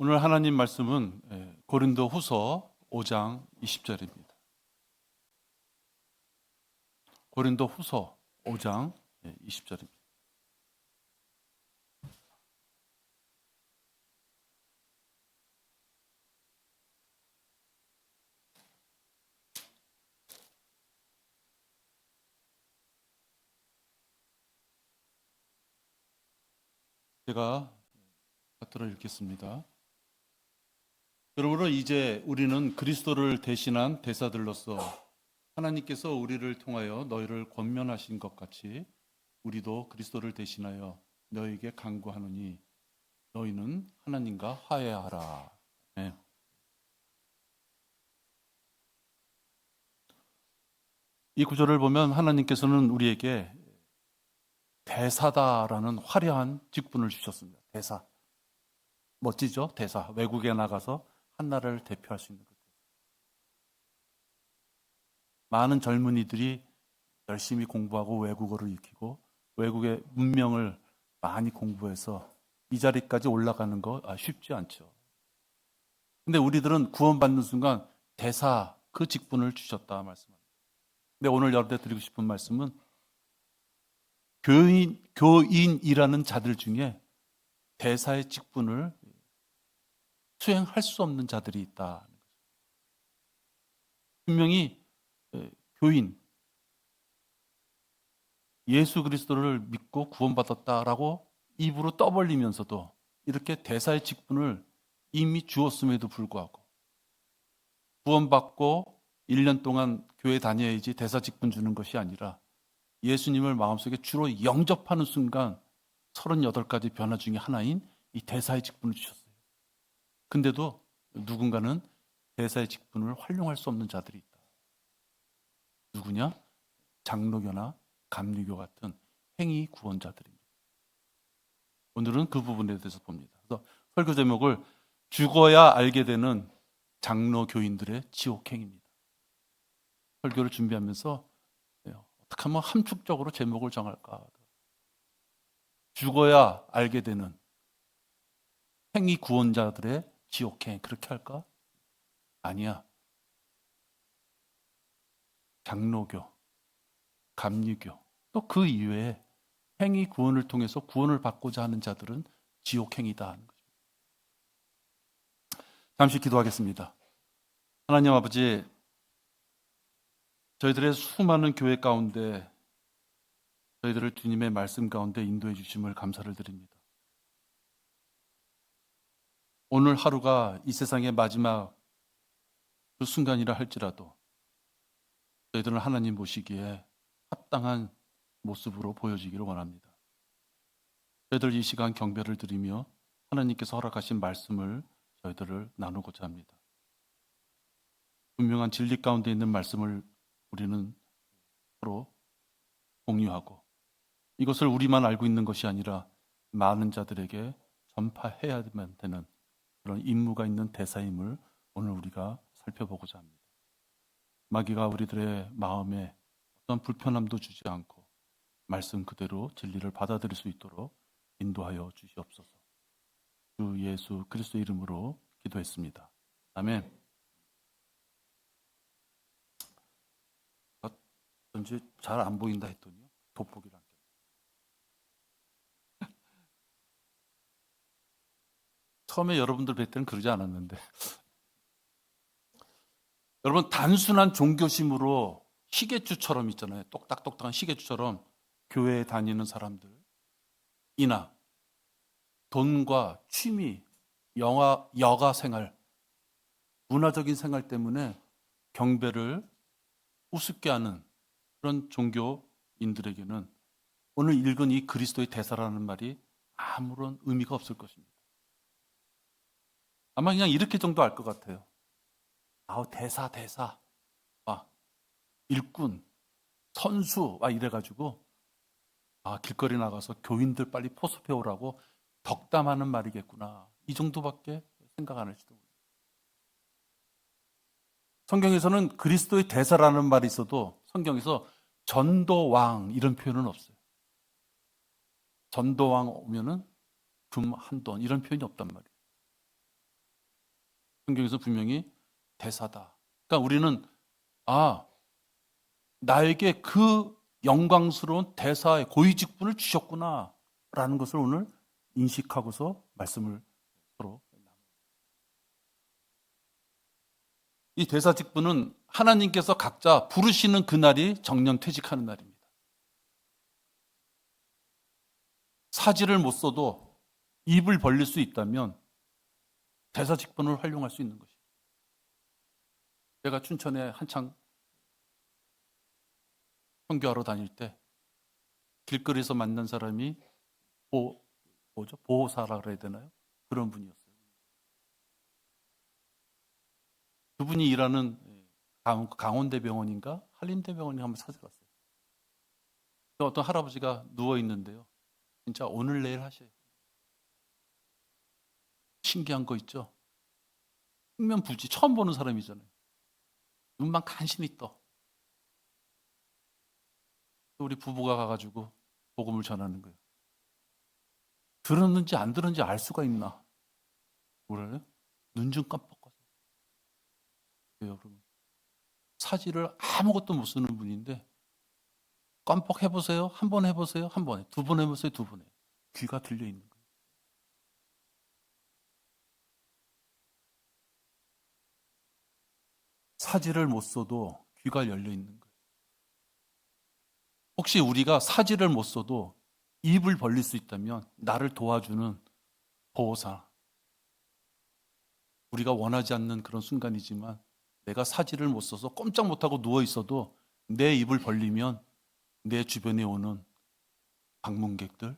오늘 하나님 말씀은 고린도 후서 5장 20절입니다. 고린도 후서 5장 20절입니다. 제가 받들어 읽겠습니다. 그러므로 이제 우리는 그리스도를 대신한 대사들로서 하나님께서 우리를 통하여 너희를 권면하신 것 같이 우리도 그리스도를 대신하여 너희에게 간구하노니 너희는 하나님과 화해하라. 네. 이 구절을 보면 하나님께서는 우리에게 대사다라는 화려한 직분을 주셨습니다. 대사. 멋지죠? 대사. 외국에 나가서 한 나라를 대표할 수 있는 것. 많은 젊은이들이 열심히 공부하고 외국어를 익히고 외국의 문명을 많이 공부해서 이 자리까지 올라가는 거 쉽지 않죠. 근데 우리들은 구원받는 순간 대사 그 직분을 주셨다 말씀합니다. 근데 오늘 여러분들 드리고 싶은 말씀은 교인이라는 자들 중에 대사의 직분을 수행할 수 없는 자들이 있다. 분명히 교인, 예수 그리스도를 믿고 구원받았다라고 입으로 떠벌리면서도 이렇게 대사의 직분을 이미 주었음에도 불구하고 구원받고 1년 동안 교회 다녀야지 대사 직분 주는 것이 아니라 예수님을 마음속에 주로 영접하는 순간 38가지 변화 중에 하나인 이 대사의 직분을 주셨어요. 근데도 누군가는 대사의 직분을 활용할 수 없는 자들이 있다. 누구냐? 장로교나 감리교 같은 행위 구원자들입니다. 오늘은 그 부분에 대해서 봅니다. 그래서 설교 제목을 죽어야 알게 되는 장로교인들의 지옥행입니다. 설교를 준비하면서 어떻게 하면 함축적으로 제목을 정할까? 죽어야 알게 되는 행위 구원자들의 지옥행, 그렇게 할까? 아니야. 장로교, 감리교, 또 그 이외에 행위 구원을 통해서 구원을 받고자 하는 자들은 지옥행이다 하는 것입니다. 잠시 기도하겠습니다. 하나님 아버지, 저희들의 수많은 교회 가운데 저희들을 주님의 말씀 가운데 인도해 주심을 감사를 드립니다. 오늘 하루가 이 세상의 마지막 그 순간이라 할지라도 저희들은 하나님 보시기에 합당한 모습으로 보여지기를 원합니다. 저희들 이 시간 경배를 드리며 하나님께서 허락하신 말씀을 저희들을 나누고자 합니다. 분명한 진리 가운데 있는 말씀을 우리는 서로 공유하고 이것을 우리만 알고 있는 것이 아니라 많은 자들에게 전파해야만 되는 그런 임무가 있는 대사임을 오늘 우리가 살펴보고자 합니다. 마귀가 우리들의 마음에 어떤 불편함도 주지 않고 말씀 그대로 진리를 받아들일 수 있도록 인도하여 주시옵소서. 주 예수 그리스도 이름으로 기도했습니다. 아멘. 어쩐지 잘 안 보인다 했더니 돋보기를 처음에 여러분들 뵐 때는 그러지 않았는데 여러분 단순한 종교심으로 시계추처럼 있잖아요. 똑딱똑딱한 시계추처럼 교회에 다니는 사람들이나 돈과 취미, 여가 생활, 문화적인 생활 때문에 경배를 우습게 하는 그런 종교인들에게는 오늘 읽은 이 그리스도의 대사라는 말이 아무런 의미가 없을 것입니다. 아마 그냥 이렇게 정도 알 것 같아요. 대사, 일꾼, 선수, 이래가지고, 길거리 나가서 교인들 빨리 포섭해오라고 덕담하는 말이겠구나. 이 정도밖에 생각 안 할지도 모릅니다. 성경에서는 그리스도의 대사라는 말이 있어도 성경에서 전도왕 이런 표현은 없어요. 전도왕 오면은 금 한 돈 이런 표현이 없단 말이에요. 성경에서 분명히 대사다. 그러니까 우리는 나에게 그 영광스러운 대사의 고위직분을 주셨구나 라는 것을 오늘 인식하고서 말씀을 서로. 이 대사직분은 하나님께서 각자 부르시는 그날이 정년퇴직하는 날입니다. 사지를 못 써도 입을 벌릴 수 있다면 대사직분을 활용할 수 있는 것입니다. 제가 춘천에 한창 선교하러 다닐 때 길거리에서 만난 사람이 보호사라 그래야 되나요? 그런 분이었어요. 그분이 일하는 강원대병원인가 한림대병원인가 한번 찾아갔어요. 어떤 할아버지가 누워 있는데요. 진짜 오늘 내일 하셔요. 신기한 거 있죠? 흑면부지 처음 보는 사람이잖아요. 눈만 간신히 떠. 우리 부부가 가가지고 복음을 전하는 거예요. 들었는지 안 들었는지 알 수가 있나? 뭐래요? 눈 좀 깜빡거려. 여러분, 사지를 아무것도 못 쓰는 분인데 깜빡 해보세요. 한 번 해보세요. 한 번에. 두 번 해보세요. 두 번에. 귀가 들려 있는 거예요. 사지를 못 써도 귀가 열려 있는 거예요. 혹시 우리가 사지를 못 써도 입을 벌릴 수 있다면 나를 도와주는 보호사. 우리가 원하지 않는 그런 순간이지만 내가 사지를 못 써서 꼼짝 못하고 누워 있어도 내 입을 벌리면 내 주변에 오는 방문객들,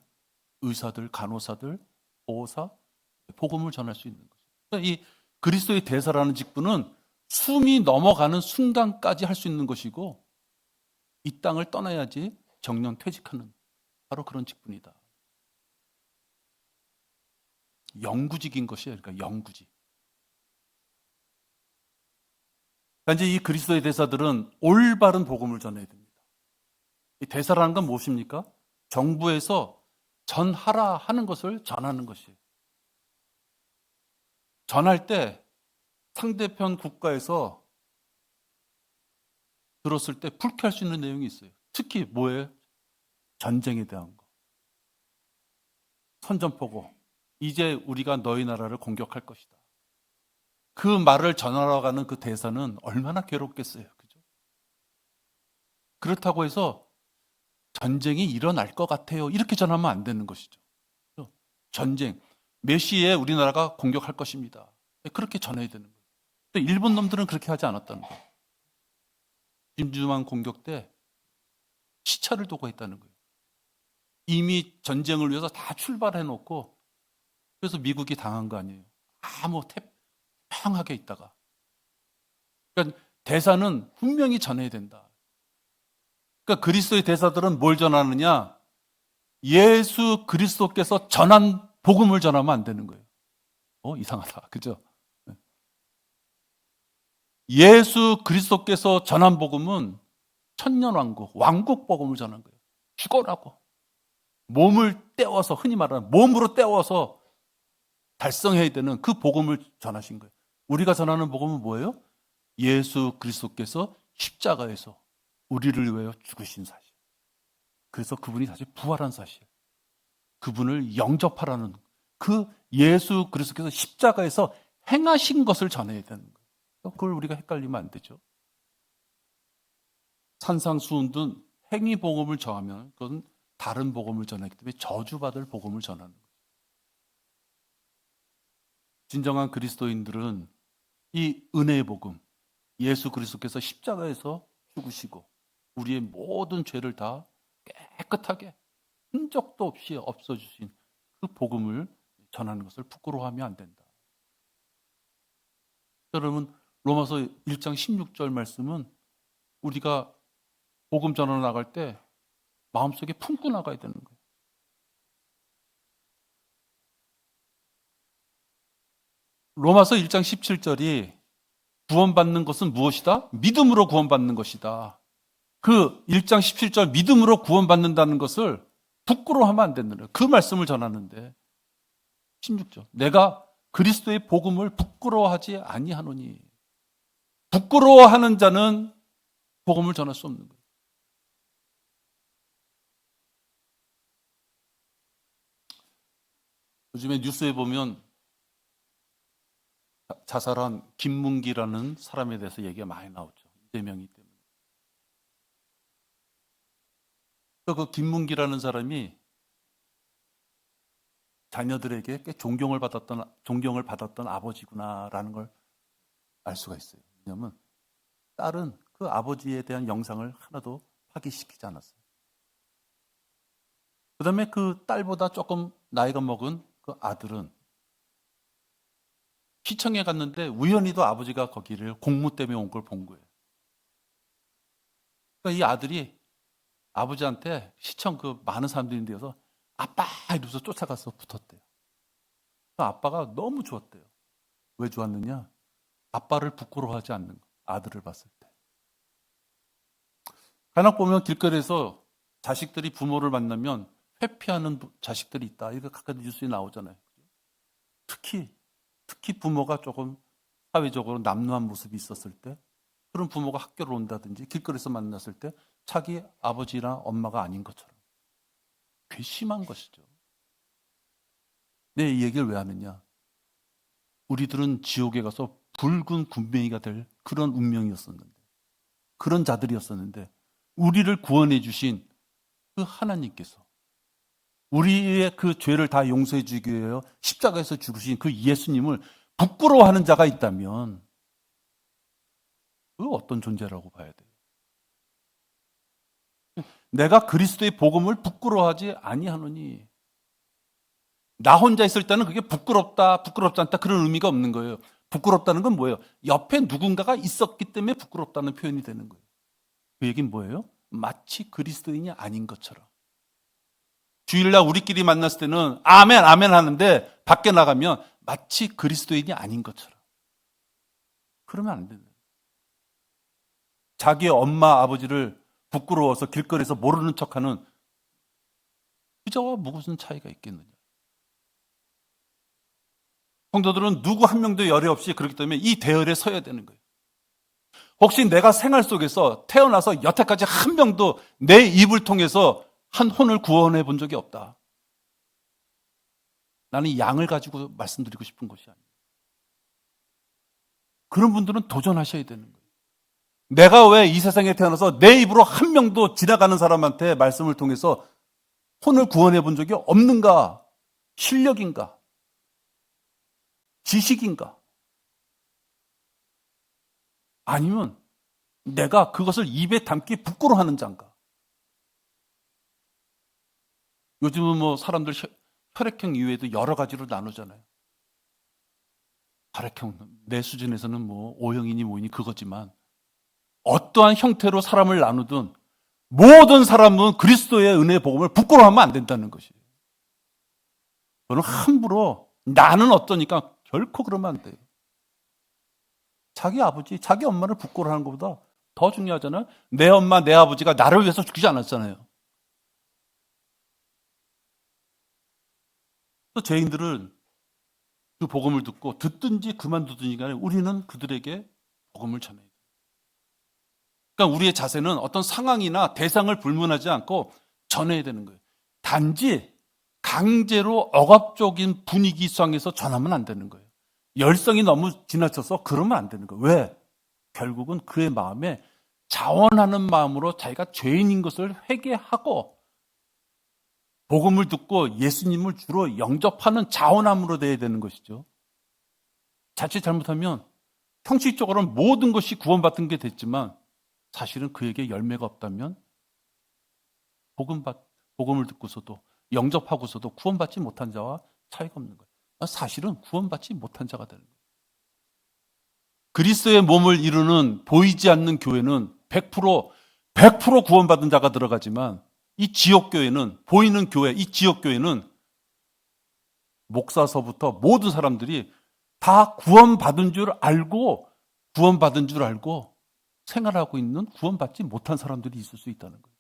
의사들, 간호사들, 보호사, 복음을 전할 수 있는 거죠. 그러니까 이 그리스도의 대사라는 직분은 숨이 넘어가는 순간까지 할 수 있는 것이고 이 땅을 떠나야지 정년 퇴직하는 바로 그런 직분이다. 영구직인 것이에요. 그러니까 영구직. 그러니까 이제 이 그리스도의 대사들은 올바른 복음을 전해야 됩니다. 이 대사라는 건 무엇입니까? 정부에서 전하라 하는 것을 전하는 것이에요. 전할 때 상대편 국가에서 들었을 때 불쾌할 수 있는 내용이 있어요. 특히 뭐예요? 전쟁에 대한 거. 선전포고. 이제 우리가 너희 나라를 공격할 것이다. 그 말을 전하러 가는 그 대사는 얼마나 괴롭겠어요. 그죠? 그렇다고 해서 전쟁이 일어날 것 같아요. 이렇게 전하면 안 되는 것이죠. 전쟁. 몇 시에 우리나라가 공격할 것입니다. 그렇게 전해야 되는 거예요. 일본 놈들은 그렇게 하지 않았다는 거예요. 진주만 공격 때 시차를 두고 했다는 거예요. 이미 전쟁을 위해서 다 출발해 놓고 그래서 미국이 당한 거 아니에요. 아무 태평하게 있다가. 그러니까 대사는 분명히 전해야 된다. 그러니까 그리스도의 대사들은 뭘 전하느냐? 예수 그리스도께서 전한 복음을 전하면 안 되는 거예요. 이상하다. 그죠? 예수 그리스도께서 전한 복음은 천년왕국, 왕국 복음을 전한 거예요. 죽어라고. 몸을 떼어서, 흔히 말하는 몸으로 떼어서 달성해야 되는 그 복음을 전하신 거예요. 우리가 전하는 복음은 뭐예요? 예수 그리스도께서 십자가에서 우리를 위하여 죽으신 사실. 그래서 그분이 다시 부활한 사실. 그분을 영접하라는 그 예수 그리스도께서 십자가에서 행하신 것을 전해야 되는 거예요. 그걸 우리가 헷갈리면 안 되죠. 산상수훈든 행위 복음을 전하면 그건 다른 복음을 전하기 때문에 저주받을 복음을 전하는 거예요. 진정한 그리스도인들은 이 은혜의 복음, 예수 그리스도께서 십자가에서 죽으시고 우리의 모든 죄를 다 깨끗하게 흔적도 없이 없어주신 그 복음을 전하는 것을 부끄러워하면 안 된다. 여러분, 로마서 1장 16절 말씀은 우리가 복음 전하러 나갈 때 마음속에 품고 나가야 되는 거예요. 로마서 1장 17절이 구원받는 것은 무엇이다? 믿음으로 구원받는 것이다. 그 1장 17절 믿음으로 구원받는다는 것을 부끄러워하면 안 된다는 거예요. 그 말씀을 전하는데 16절 내가 그리스도의 복음을 부끄러워하지 아니하노니. 부끄러워하는 자는 복음을 전할 수 없는 거예요. 요즘에 뉴스에 보면 자살한 김문기라는 사람에 대해서 얘기가 많이 나오죠. 이재명이 때문에. 그 김문기라는 사람이 자녀들에게 꽤 존경을 받았던 아버지구나라는 걸 알 수가 있어요. 왜냐하면 딸은 그 아버지에 대한 영상을 하나도 파기시키지 않았어요. 그 다음에 그 딸보다 조금 나이가 먹은 그 아들은 시청에 갔는데 우연히도 아버지가 거기를 공무 때문에 온 걸 본 거예요. 그러니까 이 아들이 아버지한테 시청 그 많은 사람들이 있는데서 아빠 이러면서 쫓아가서 붙었대요. 그 아빠가 너무 좋았대요. 왜 좋았느냐? 아빠를 부끄러워하지 않는 거. 아들을 봤을 때. 간혹 보면 길거리에서 자식들이 부모를 만나면 회피하는 자식들이 있다. 이거 가끔 뉴스에 나오잖아요. 특히 부모가 조금 사회적으로 남루한 모습이 있었을 때 그런 부모가 학교를 온다든지 길거리에서 만났을 때 자기 아버지나 엄마가 아닌 것처럼 괘씸한 것이죠. 내 이 얘기를 왜 하느냐? 우리들은 지옥에 가서 붉은 군뱅이가 될 그런 운명이었었는데, 그런 자들이었었는데 우리를 구원해 주신 그 하나님께서 우리의 그 죄를 다 용서해 주기 위하여 십자가에서 죽으신 그 예수님을 부끄러워하는 자가 있다면 그 어떤 존재라고 봐야 돼요? 내가 그리스도의 복음을 부끄러워하지 아니하노니. 나 혼자 있을 때는 그게 부끄럽다, 부끄럽지 않다 그런 의미가 없는 거예요. 부끄럽다는 건 뭐예요? 옆에 누군가가 있었기 때문에 부끄럽다는 표현이 되는 거예요. 그 얘기는 뭐예요? 마치 그리스도인이 아닌 것처럼. 주일날 우리끼리 만났을 때는 아멘, 아멘 하는데 밖에 나가면 마치 그리스도인이 아닌 것처럼. 그러면 안 된다. 자기의 엄마, 아버지를 부끄러워서 길거리에서 모르는 척하는 그저와 무슨 차이가 있겠느냐. 성도들은 누구 한 명도 열애 없이 그렇기 때문에 이 대열에 서야 되는 거예요. 혹시 내가 생활 속에서 태어나서 여태까지 한 명도 내 입을 통해서 한 혼을 구원해 본 적이 없다. 나는 양을 가지고 말씀드리고 싶은 것이 아니에요. 그런 분들은 도전하셔야 되는 거예요. 내가 왜 이 세상에 태어나서 내 입으로 한 명도 지나가는 사람한테 말씀을 통해서 혼을 구원해 본 적이 없는가? 실력인가? 지식인가? 아니면 내가 그것을 입에 담기 부끄러워하는 자인가? 요즘은 뭐 사람들 혈액형 이외에도 여러 가지로 나누잖아요. 혈액형, 내 수준에서는 뭐 O형이니 뭐니 그거지만 어떠한 형태로 사람을 나누든 모든 사람은 그리스도의 은혜의 복음을 부끄러워하면 안 된다는 것이에요. 저는 함부로 나는 어떠니까 결코 그러면 안 돼요. 자기 아버지, 자기 엄마를 부끄러워하는 것보다 더 중요하잖아요. 내 엄마, 내 아버지가 나를 위해서 죽지 않았잖아요. 또 죄인들은 그 복음을 듣고 듣든지 그만두든지 간에 우리는 그들에게 복음을 전해야 돼요. 그러니까 우리의 자세는 어떤 상황이나 대상을 불문하지 않고 전해야 되는 거예요. 단지 강제로 억압적인 분위기 속에서 전하면 안 되는 거예요. 열성이 너무 지나쳐서 그러면 안 되는 거예요. 왜? 결국은 그의 마음에 자원하는 마음으로 자기가 죄인인 것을 회개하고 복음을 듣고 예수님을 주로 영접하는 자원함으로 돼야 되는 것이죠. 자칫 잘못하면 형식적으로는 모든 것이 구원받은 게 됐지만 사실은 그에게 열매가 없다면 복음을 듣고서도 영접하고서도 구원받지 못한 자와 차이가 없는 거예요. 사실은 구원받지 못한 자가 되는 거예요. 그리스도의 몸을 이루는 보이지 않는 교회는 100% 구원받은 자가 들어가지만 이 지역교회는, 보이는 교회, 이 지역교회는 목사서부터 모든 사람들이 다 구원받은 줄 알고 생활하고 있는 구원받지 못한 사람들이 있을 수 있다는 거예요.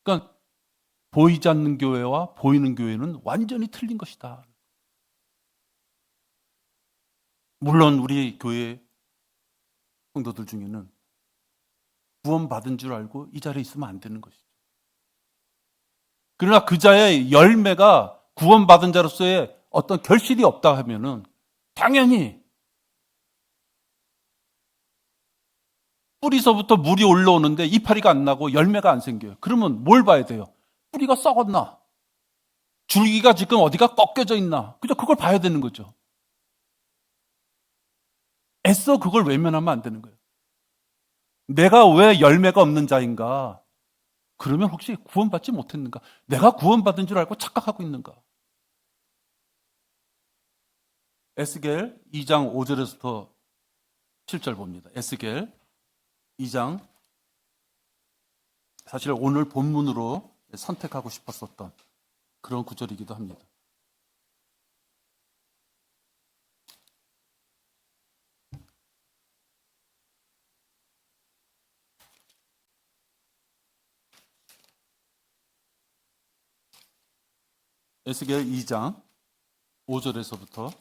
그러니까 보이지 않는 교회와 보이는 교회는 완전히 틀린 것이다. 물론 우리 교회 성도들 중에는 구원받은 줄 알고 이 자리에 있으면 안 되는 것이죠. 그러나 그 자의 열매가 구원받은 자로서의 어떤 결실이 없다 하면은 당연히 뿌리서부터 물이 올라오는데 이파리가 안 나고 열매가 안 생겨요. 그러면 뭘 봐야 돼요? 뿌리가 썩었나? 줄기가 지금 어디가 꺾여져 있나? 그죠? 그걸 봐야 되는 거죠. 애써 그걸 외면하면 안 되는 거예요. 내가 왜 열매가 없는 자인가? 그러면 혹시 구원받지 못했는가? 내가 구원받은 줄 알고 착각하고 있는가? 에스겔 2장 5절에서부터 7절 봅니다. 에스겔 2장, 사실 오늘 본문으로 선택하고 싶었었던 그런 구절이기도 합니다. 에스겔 2장 5절에서부터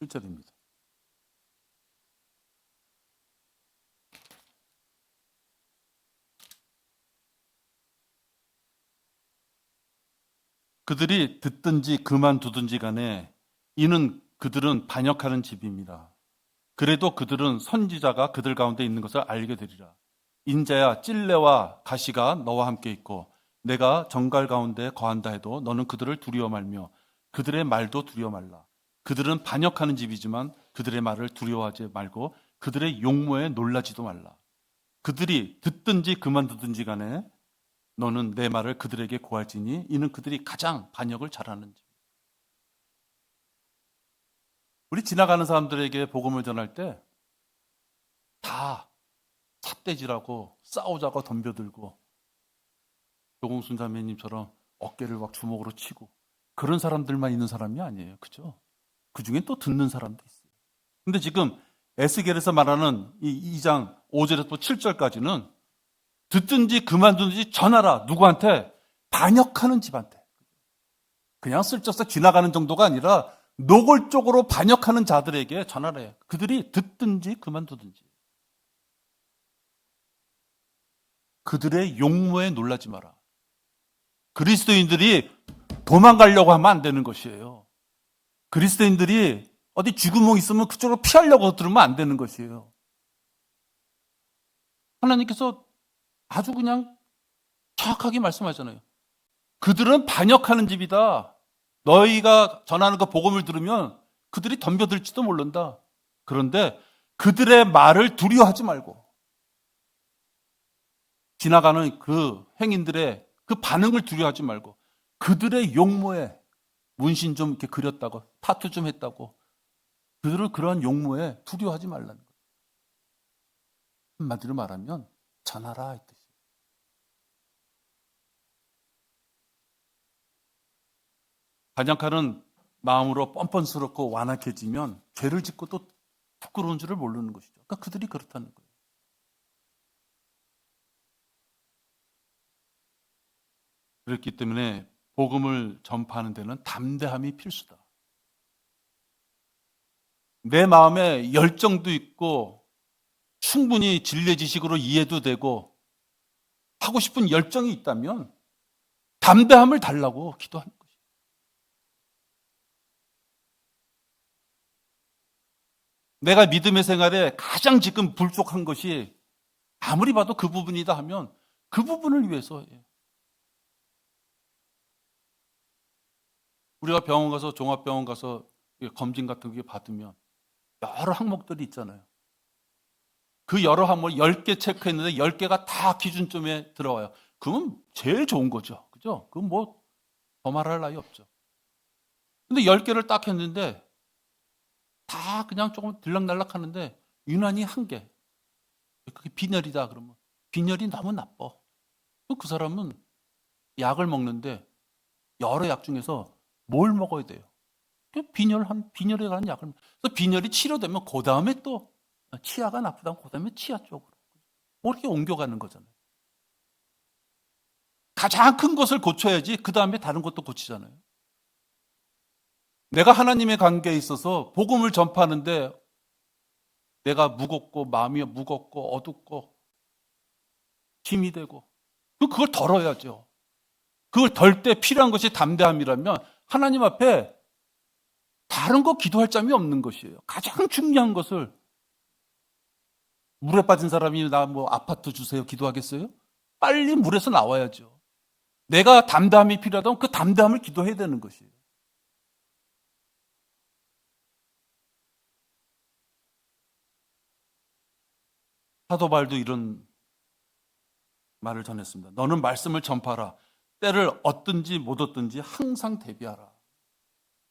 7절입니다. 그들이 듣든지 그만두든지 간에 이는 그들은 반역하는 집입니다. 그래도 그들은 선지자가 그들 가운데 있는 것을 알게 되리라. 인자야, 찔레와 가시가 너와 함께 있고 내가 정갈 가운데 거한다 해도 너는 그들을 두려워 말며 그들의 말도 두려워 말라. 그들은 반역하는 집이지만 그들의 말을 두려워하지 말고 그들의 용모에 놀라지도 말라. 그들이 듣든지 그만두든지 간에 너는 내 말을 그들에게 고할지니 이는 그들이 가장 반역을 잘하는 집. 우리 지나가는 사람들에게 복음을 전할 때 다 삿대질하고 싸우자고 덤벼들고 조공순 자매님처럼 어깨를 막 주먹으로 치고 그런 사람들만 있는 사람이 아니에요. 그죠? 그 중에 또 듣는 사람도 있어요. 근데 지금 에스겔에서 말하는 이 2장 5절에서 7절까지는 듣든지 그만두든지 전하라. 누구한테? 반역하는 집한테. 그냥 슬쩍슬쩍 지나가는 정도가 아니라 노골적으로 반역하는 자들에게 전하래. 그들이 듣든지 그만두든지. 그들의 용모에 놀라지 마라. 그리스도인들이 도망가려고 하면 안 되는 것이에요. 그리스도인들이 어디 쥐구멍 있으면 그쪽으로 피하려고 들으면 안 되는 것이에요. 하나님께서 아주 그냥 정확하게 말씀하잖아요. 그들은 반역하는 집이다. 너희가 전하는 그 복음을 들으면 그들이 덤벼들지도 모른다. 그런데 그들의 말을 두려워하지 말고 지나가는 그 행인들의 그 반응을 두려워하지 말고 그들의 용모에 문신 좀 이렇게 그렸다고 타투 좀 했다고 그들을 그러한 용모에 두려워하지 말라는 거예요. 한마디로 말하면 전하라 이 뜻이에요. 반역하는 마음으로 뻔뻔스럽고 완악해지면 죄를 짓고 또 부끄러운 줄을 모르는 것이죠. 그러니까 그들이 그렇다는 거예요. 그렇기 때문에 복음을 전파하는 데는 담대함이 필수다. 내 마음에 열정도 있고 충분히 진리 지식으로 이해도 되고 하고 싶은 열정이 있다면 담대함을 달라고 기도하는 것이죠. 내가 믿음의 생활에 가장 지금 불족한 것이 아무리 봐도 그 부분이다 하면 그 부분을 위해서예요. 우리가 병원 가서 종합병원 가서 검진 같은 게 받으면 여러 항목들이 있잖아요. 그 여러 항목 10개 체크했는데 10개가 다 기준점에 들어와요. 그건 제일 좋은 거죠. 그죠? 그건 뭐 더 말할 나위 없죠. 근데 10개를 딱 했는데 다 그냥 조금 들락날락 하는데 유난히 한 개. 그게 빈혈이다 그러면 빈혈이 너무 나빠. 그 사람은 약을 먹는데 여러 약 중에서 뭘 먹어야 돼요? 빈혈에 관한 약을. 그래서 빈혈이 치료되면 그 다음에 또 치아가 나쁘다면 그 다음에 치아 쪽으로. 뭐 이렇게 옮겨가는 거잖아요. 가장 큰 것을 고쳐야지 그 다음에 다른 것도 고치잖아요. 내가 하나님의 관계에 있어서 복음을 전파하는데 내가 무겁고 마음이 무겁고 어둡고 힘이 되고 그걸 덜어야죠. 그걸 덜 때 필요한 것이 담대함이라면 하나님 앞에 다른 거 기도할 점이 없는 것이에요. 가장 중요한 것을 물에 빠진 사람이 나 뭐 아파트 주세요 기도하겠어요? 빨리 물에서 나와야죠. 내가 담대함이 필요하다면 그 담대함을 기도해야 되는 것이에요. 사도 바울도 이런 말을 전했습니다. 너는 말씀을 전파하라. 때를 얻든지 못 얻든지 항상 대비하라.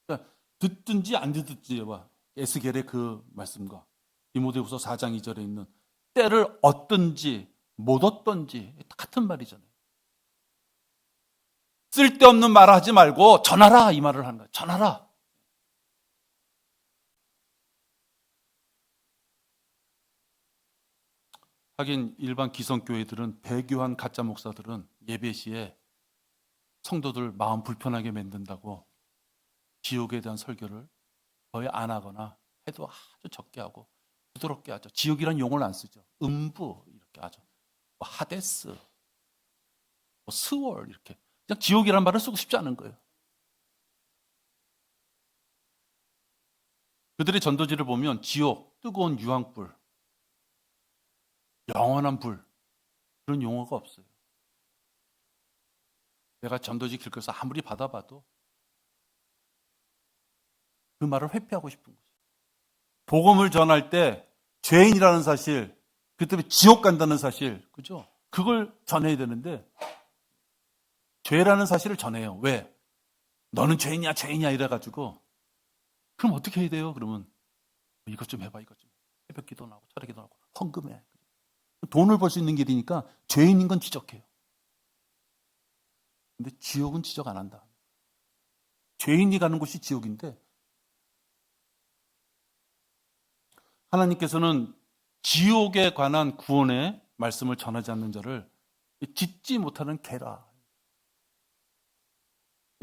그러니까 듣든지 안 듣든지와 에스겔의 그 말씀과 디모데후서 4장 2절에 있는 때를 얻든지 못 얻든지 같은 말이잖아요. 쓸데없는 말을 하지 말고 전하라 이 말을 하는 거예요. 전하라. 하긴 일반 기성교회들은 배교한 가짜 목사들은 예배 시에 성도들 마음 불편하게 만든다고 지옥에 대한 설교를 거의 안 하거나 해도 아주 적게 하고 부드럽게 하죠. 지옥이란 용어를 안 쓰죠. 음부 이렇게 하죠. 뭐 하데스, 뭐 스월 이렇게 그냥 지옥이란 말을 쓰고 싶지 않은 거예요. 그들의 전도지를 보면 지옥, 뜨거운 유황불, 영원한 불 그런 용어가 없어요. 내가 전도지 길거리에서 아무리 받아봐도 그 말을 회피하고 싶은 거죠. 복음을 전할 때 죄인이라는 사실, 그 때문에 지옥 간다는 사실, 그죠? 그걸 전해야 되는데 죄라는 사실을 전해요. 왜? 너는 죄인이야, 죄인이야 이래가지고 그럼 어떻게 해야 돼요? 그러면 이것 좀 해봐, 이것 좀. 새벽 기도나 하고 철회 기도나 하고 헌금해. 돈을 벌 수 있는 길이니까 죄인인 건 지적해요. 근데 지옥은 지적 안 한다. 죄인이 가는 곳이 지옥인데 하나님께서는 지옥에 관한 구원의 말씀을 전하지 않는 자를 짓지 못하는 개라.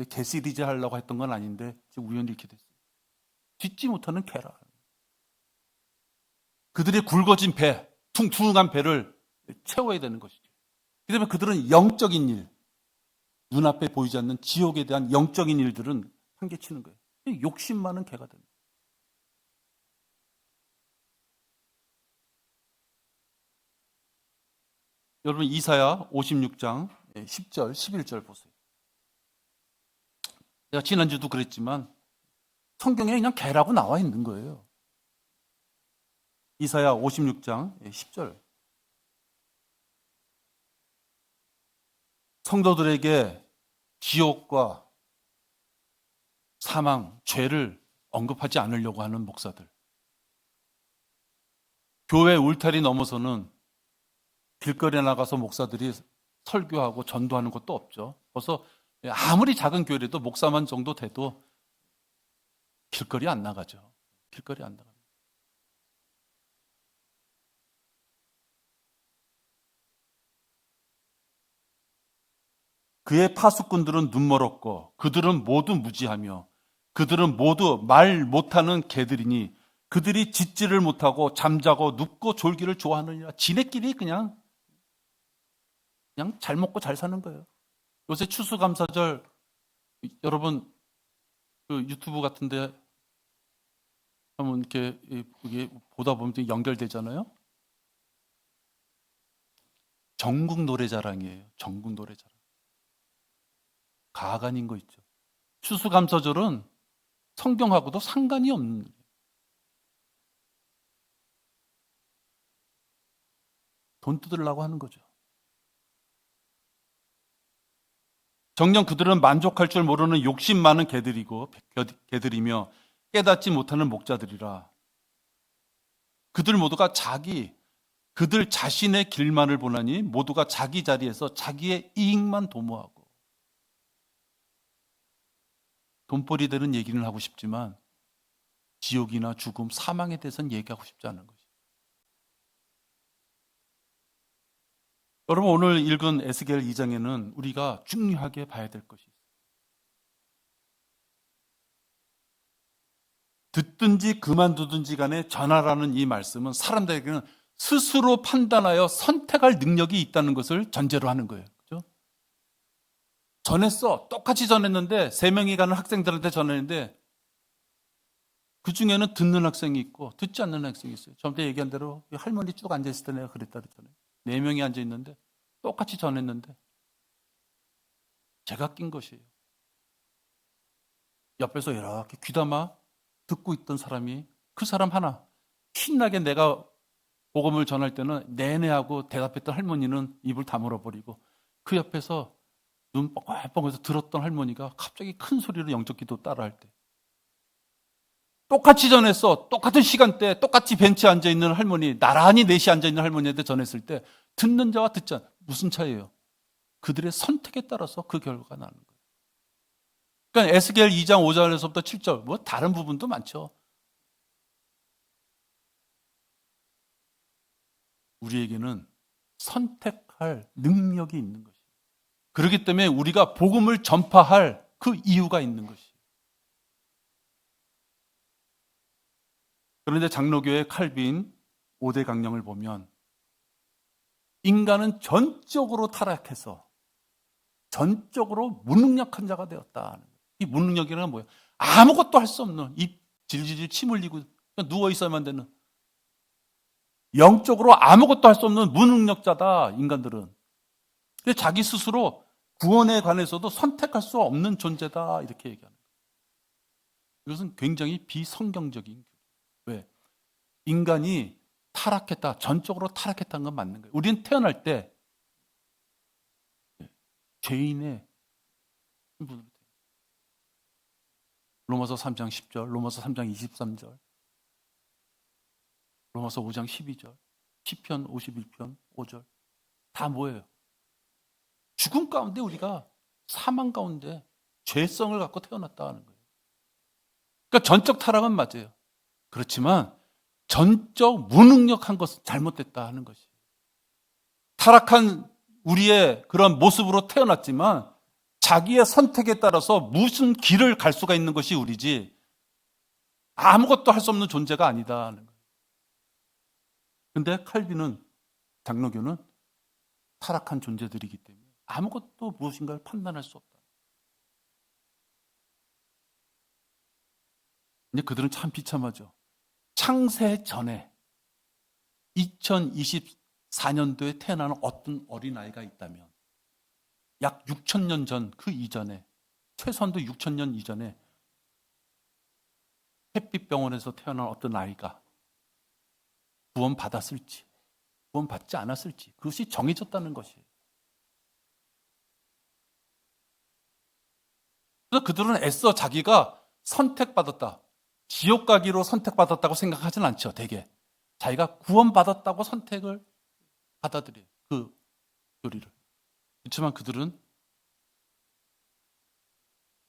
개 시리즈 하려고 했던 건 아닌데 지금 우연히 이렇게 됐어요. 짓지 못하는 개라. 그들의 굵어진 배, 퉁퉁한 배를 채워야 되는 것이죠. 그다음에 그들은 영적인 일, 눈앞에 보이지 않는 지옥에 대한 영적인 일들은 한계치는 거예요. 욕심 많은 개가 됩니다. 여러분 이사야 56장 10절, 11절 보세요. 제가 지난주도 그랬지만 성경에 그냥 개라고 나와 있는 거예요. 이사야 56장 10절. 성도들에게 지옥과 사망, 죄를 언급하지 않으려고 하는 목사들. 교회 울타리 넘어서는 길거리에 나가서 목사들이 설교하고 전도하는 것도 없죠. 벌써 아무리 작은 교회라도 목사만 정도 돼도 길거리 안 나가죠. 길거리 안 나갑니다. 그의 파수꾼들은 눈멀었고 그들은 모두 무지하며 그들은 모두 말 못하는 개들이니 그들이 짖지를 못하고 잠자고 눕고 졸기를 좋아하느니라. 지네끼리 그냥 잘 먹고 잘 사는 거예요. 요새 추수감사절 여러분 그 유튜브 같은데 한번 이렇게 보다 보면 연결되잖아요. 전국 노래자랑이에요. 전국 노래자랑. 가관인 거 있죠. 추수감사절은 성경하고도 상관이 없는 거예요. 돈 뜯으려고 하는 거죠. 정녕 그들은 만족할 줄 모르는 욕심 많은 개들이며 깨닫지 못하는 목자들이라. 그들 모두가 그들 자신의 길만을 보나니 모두가 자기 자리에서 자기의 이익만 도모하고 돈벌이 되는 얘기는 하고 싶지만 지옥이나 죽음, 사망에 대해서는 얘기하고 싶지 않은 것이죠. 여러분, 오늘 읽은 에스겔 2장에는 우리가 중요하게 봐야 될 것이 있어요. 듣든지 그만두든지 간에 전하라는 이 말씀은 사람들에게는 스스로 판단하여 선택할 능력이 있다는 것을 전제로 하는 거예요. 그죠? 전했어. 똑같이 전했는데 3명이 가는 학생들한테 전했는데 그 중에는 듣는 학생이 있고 듣지 않는 학생이 있어요. 저한테 얘기한 대로 할머니 쭉 앉아있을 때 내가 그랬다 그랬잖아요. 4명이 앉아있는데 똑같이 전했는데 제가 낀 것이에요. 옆에서 이렇게 귀담아 듣고 있던 사람이 그 사람 하나 신나게 내가 복음을 전할 때는 내내 하고 대답했던 할머니는 입을 다물어버리고 그 옆에서 눈 뻥뻥해서 들었던 할머니가 갑자기 큰 소리로 영적기도 따라할 때 똑같이 전했어. 똑같은 시간대 똑같이 벤치에 앉아있는 할머니, 나란히 넷이 앉아있는 할머니한테 전했을 때 듣는 자와 듣지 않는 무슨 차이예요? 그들의 선택에 따라서 그 결과가 나는 거예요. 그러니까 에스겔 2장 5절에서부터 7절 뭐 다른 부분도 많죠. 우리에게는 선택할 능력이 있는 것이에요. 그렇기 때문에 우리가 복음을 전파할 그 이유가 있는 것이에요. 그런데 장로교의 칼빈 5대 강령을 보면 인간은 전적으로 타락해서 전적으로 무능력한 자가 되었다. 이 무능력이란 건 뭐예요? 아무것도 할 수 없는, 입 질질 침 흘리고 누워 있어야만 되는, 영적으로 아무것도 할 수 없는 무능력자다, 인간들은. 근데 자기 스스로 구원에 관해서도 선택할 수 없는 존재다, 이렇게 얘기하는 거예요. 이것은 굉장히 비성경적인. 왜? 인간이 타락했다, 전적으로 타락했다는 건 맞는 거예요. 우리는 태어날 때 죄인의 신분으로 돼요. 로마서 3장 10절, 로마서 3장 23절, 로마서 5장 12절, 시편 51편 5절 다 뭐예요? 죽음 가운데 우리가 사망 가운데 죄성을 갖고 태어났다는 거예요. 그러니까 전적 타락은 맞아요. 그렇지만 전적 무능력한 것은 잘못됐다 하는 것이에요. 타락한 우리의 그런 모습으로 태어났지만 자기의 선택에 따라서 무슨 길을 갈 수가 있는 것이 우리지 아무것도 할 수 없는 존재가 아니다 하는 거예요. 근데 칼빈은, 장로교는 타락한 존재들이기 때문에 아무것도 무엇인가를 판단할 수 없다. 근데 그들은 참 비참하죠. 창세 전에 2024년도에 태어나는 어떤 어린아이가 있다면 약 6,000년 전, 그 이전에, 최소한도 6,000년 이전에 햇빛병원에서 태어난 어떤 아이가 구원받았을지 구원받지 않았을지 그것이 정해졌다는 것이에요. 그래서 그들은 애써 자기가 선택받았다, 지옥 가기로 선택받았다고 생각하진 않죠. 대개 자기가 구원받았다고 선택을 받아들여요. 그 교리를. 그렇지만 그들은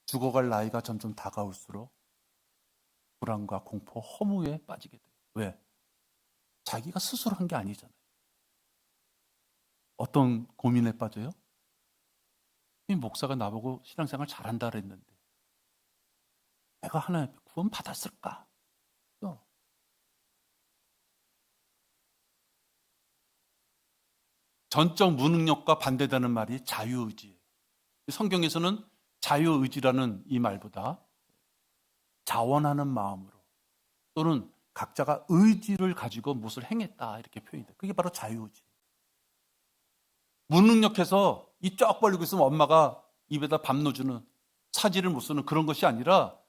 죽어갈 나이가 점점 다가올수록 불안과 공포, 허무에 빠지게 돼요. 왜? 자기가 스스로 한 게 아니잖아요. 어떤 고민에 빠져요? 이 목사가 나보고 신앙생활 잘한다 그랬는데 내가 하나님 구원 받았을까? 전적 무능력과 반대되는 말이 자유의지예요. 성경에서는 자유의지라는 이 말보다 자원하는 마음으로 또는 각자가 의지를 가지고 무엇을 행했다 이렇게 표현이 돼요. 그게 바로 자유의지. 무능력해서 이 쫙 벌리고 있으면 엄마가 입에다 밥 넣어주는, 사지를 못 쓰는 그런 것이 아니라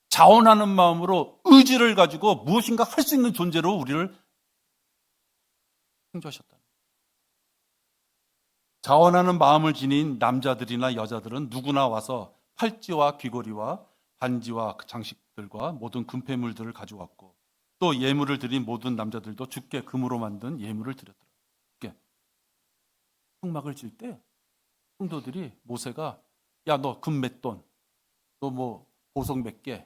자원하는 마음으로 의지를 가지고 무엇인가 할 수 있는 존재로 우리를 창조하셨다. 자원하는 마음을 지닌 남자들이나 여자들은 누구나 와서 팔찌와 귀걸이와 반지와 장식들과 모든 금폐물들을 가져왔고 또 예물을 드린 모든 남자들도 주께 금으로 만든 예물을 드렸더라. 흑막을 질 때 성도들이 모세가 야 너 금 몇 돈, 너 뭐 보석 몇 개,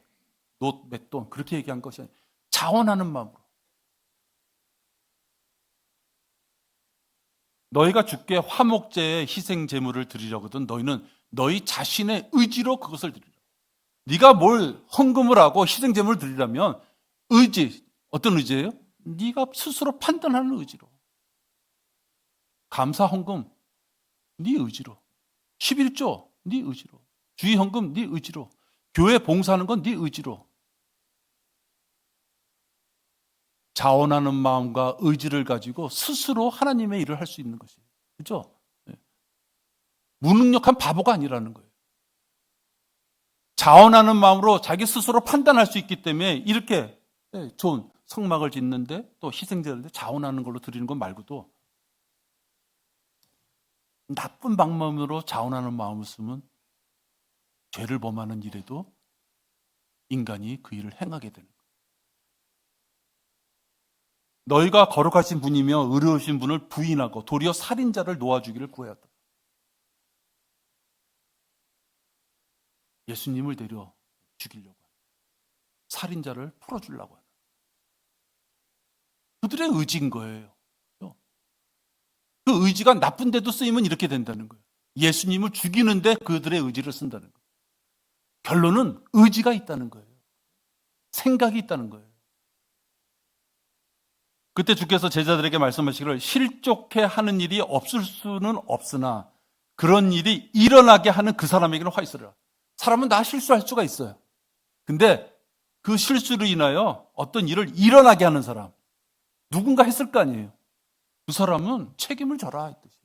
놋 몇 돈 그렇게 얘기한 것이 아니라 자원하는 마음으로. 너희가 주께 화목제의 희생 제물을 드리려거든 너희는 너희 자신의 의지로 그것을 드리라. 네가 뭘 헌금을 하고 희생 제물을 드리려면 의지, 어떤 의지예요? 네가 스스로 판단하는 의지로. 감사 헌금 네 의지로. 11조 네 의지로. 주의 헌금 네 의지로. 교회 봉사하는 건 네 의지로. 자원하는 마음과 의지를 가지고 스스로 하나님의 일을 할 수 있는 것이에요. 그렇죠? 무능력한 바보가 아니라는 거예요. 자원하는 마음으로 자기 스스로 판단할 수 있기 때문에 이렇게 좋은 성막을 짓는데 또 희생제를 자원하는 걸로 드리는 것 말고도 나쁜 방법으로 자원하는 마음을 쓰면 죄를 범하는 일에도 인간이 그 일을 행하게 되는 거예요. 너희가 거룩하신 분이며 의로우신 분을 부인하고 도리어 살인자를 놓아주기를 구하였다. 예수님을 데려 죽이려고 하는, 살인자를 풀어주려고 하는 그들의 의지인 거예요. 그 의지가 나쁜 데도 쓰이면 이렇게 된다는 거예요. 예수님을 죽이는데 그들의 의지를 쓴다는 거예요. 결론은 의지가 있다는 거예요. 생각이 있다는 거예요. 그때 주께서 제자들에게 말씀하시기를 실족해 하는 일이 없을 수는 없으나 그런 일이 일어나게 하는 그 사람에게는 화 있으리라. 사람은 다 실수할 수가 있어요. 근데 그 실수로 인하여 어떤 일을 일어나게 하는 사람, 누군가 했을 거 아니에요. 그 사람은 책임을 져라 했듯이.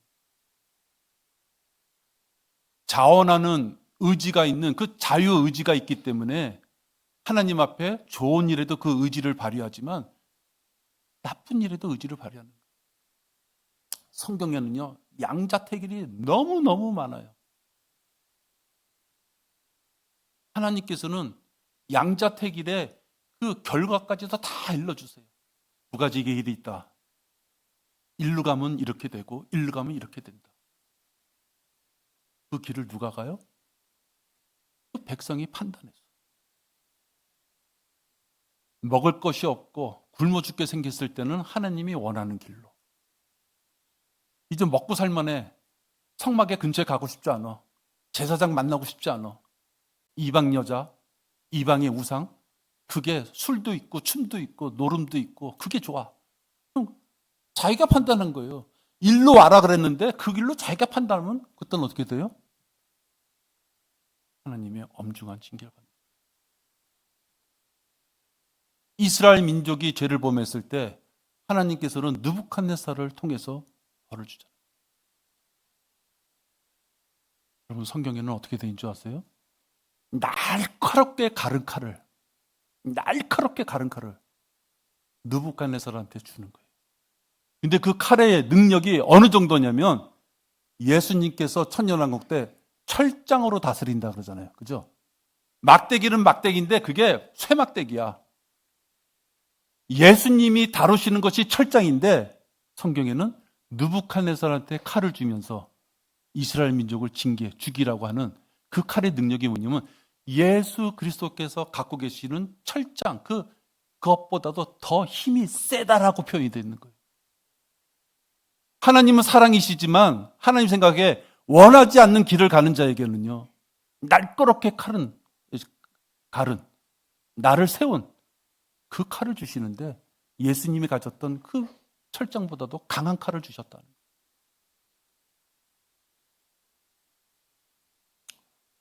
자원하는 의지가 있는 그 자유의지가 있기 때문에 하나님 앞에 좋은 일에도 그 의지를 발휘하지만 나쁜 일에도 의지를 발휘하는 거예요. 성경에는요, 양자택일이 너무너무 많아요. 하나님께서는 양자택일의 그 결과까지도 다 일러주세요. 두 가지 길이 있다. 일로 가면 이렇게 되고 일로 가면 이렇게 된다. 그 길을 누가 가요? 그 백성이 판단했어. 먹을 것이 없고 굶어 죽게 생겼을 때는 하나님이 원하는 길로. 이제 먹고 살만해. 성막의 근처에 가고 싶지 않아. 제사장 만나고 싶지 않아. 이방 여자, 이방의 우상, 그게 술도 있고 춤도 있고 노름도 있고 그게 좋아. 자기가 판단한 거예요. 일로 와라 그랬는데 그 길로 자기가 판단하면 그때는 어떻게 돼요? 하나님의 엄중한 징계를 받는 거예요. 이스라엘 민족이 죄를 범했을 때 하나님께서는 느부갓네살을 통해서 벌을 주잖아요. 여러분 성경에는 어떻게 되어 있는 줄 아세요? 날카롭게 가른 칼을 느부갓네살한테 주는 거예요. 근데 그 칼의 능력이 어느 정도냐면 예수님께서 천년왕국 때 철장으로 다스린다 그러잖아요. 그죠? 막대기는 막대기인데 그게 쇠막대기야. 예수님이 다루시는 것이 철장인데 성경에는 느부갓네살한테 칼을 주면서 이스라엘 민족을 징계, 죽이라고 하는 그 칼의 능력이 뭐냐면 예수 그리스도께서 갖고 계시는 철장, 그것보다도 더 힘이 세다라고 표현이 되어 있는 거예요. 하나님은 사랑이시지만 하나님 생각에 원하지 않는 길을 가는 자에게는요, 날카롭게 가른 나를 세운 그 칼을 주시는데 예수님이 가졌던 그 철장보다도 강한 칼을 주셨다는 거예요.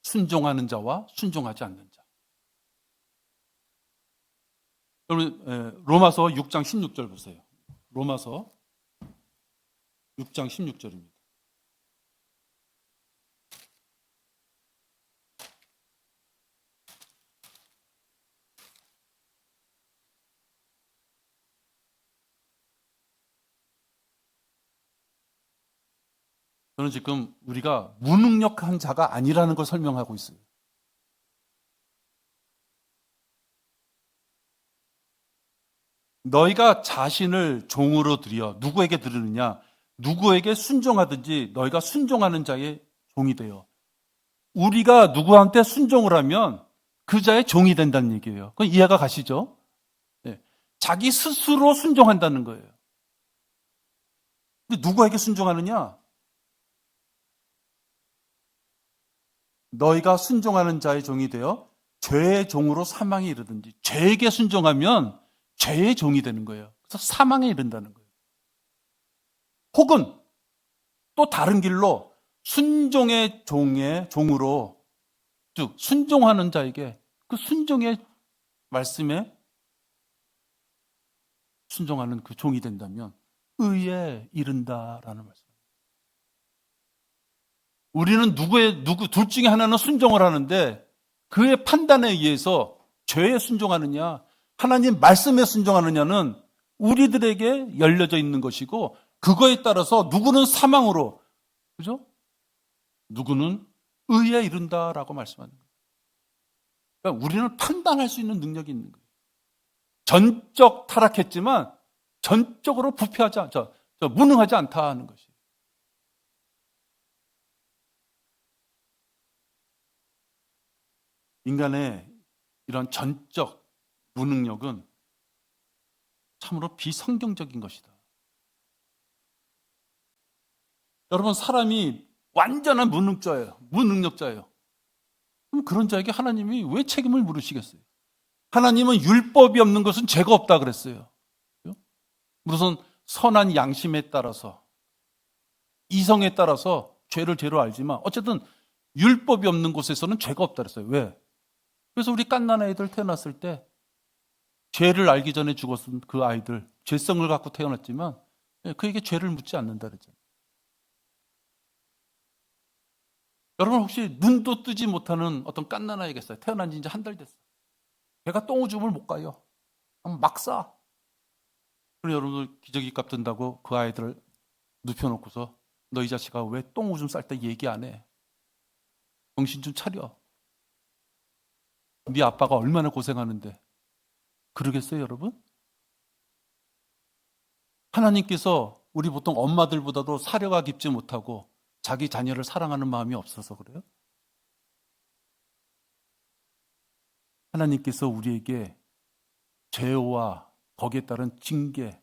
순종하는 자와 순종하지 않는 자. 여러분 로마서 6장 16절 보세요. 로마서 6장 16절입니다. 저는 지금 우리가 무능력한 자가 아니라는 걸 설명하고 있어요. 너희가 자신을 종으로 드려 누구에게 드리느냐? 누구에게 순종하든지 너희가 순종하는 자의 종이 되어. 우리가 누구한테 순종을 하면 그 자의 종이 된다는 얘기예요. 그건 이해가 가시죠? 네. 네. 근데 누구에게 순종하느냐? 너희가 순종하는 자의 종이 되어 죄의 종으로 사망에 이르든지. 죄에게 순종하면 죄의 종이 되는 거예요. 그래서 사망에 이른다는 거예요. 혹은 또 다른 길로 순종의 종으로, 즉 순종하는 자에게 그 순종의 말씀에 순종하는 그 종이 된다면 의에 이른다라는 말씀. 우리는 둘 중에 하나는 순종을 하는데 그의 판단에 의해서 죄에 순종하느냐, 하나님 말씀에 순종하느냐는 우리들에게 열려져 있는 것이고, 그거에 따라서 누구는 사망으로, 그죠? 누구는 의에 이른다라고 말씀하는 거예요. 그러니까 우리는 판단할 수 있는 능력이 있는 거예요. 전적 타락했지만 전적으로 부패하지 않죠. 무능하지 않다 하는 것이. 인간의 이런 전적 무능력은 참으로 비성경적인 것이다. 여러분, 사람이 완전한 무능력자예요. 그럼 그런 자에게 하나님이 왜 책임을 물으시겠어요? 하나님은 율법이 없는 것은 죄가 없다 그랬어요. 무슨 선한 양심에 따라서, 이성에 따라서 죄를 죄로 알지만 어쨌든 율법이 없는 곳에서는 죄가 없다 그랬어요. 왜? 그래서 우리 갓난 아이들 태어났을 때 죄를 알기 전에 죽었은 그 아이들, 죄성을 갖고 태어났지만 그에게 죄를 묻지 않는다 그랬잖아요. 여러분, 혹시 눈도 뜨지 못하는 어떤 갓난 아이가 있어요. 태어난 지 이제 한 달 됐어요. 걔가 똥오줌을 못 가요. 막 싸. 그럼 여러분들 기저귀 값 든다고 그 아이들을 눕혀놓고서 너 이 자식아 왜 똥오줌 쌀 때 얘기 안 해? 정신 좀 차려. 네 아빠가 얼마나 고생하는데. 그러겠어요, 여러분? 하나님께서 우리 보통 엄마들보다도 사려가 깊지 못하고 자기 자녀를 사랑하는 마음이 없어서 그래요? 하나님께서 우리에게 죄와 거기에 따른 징계,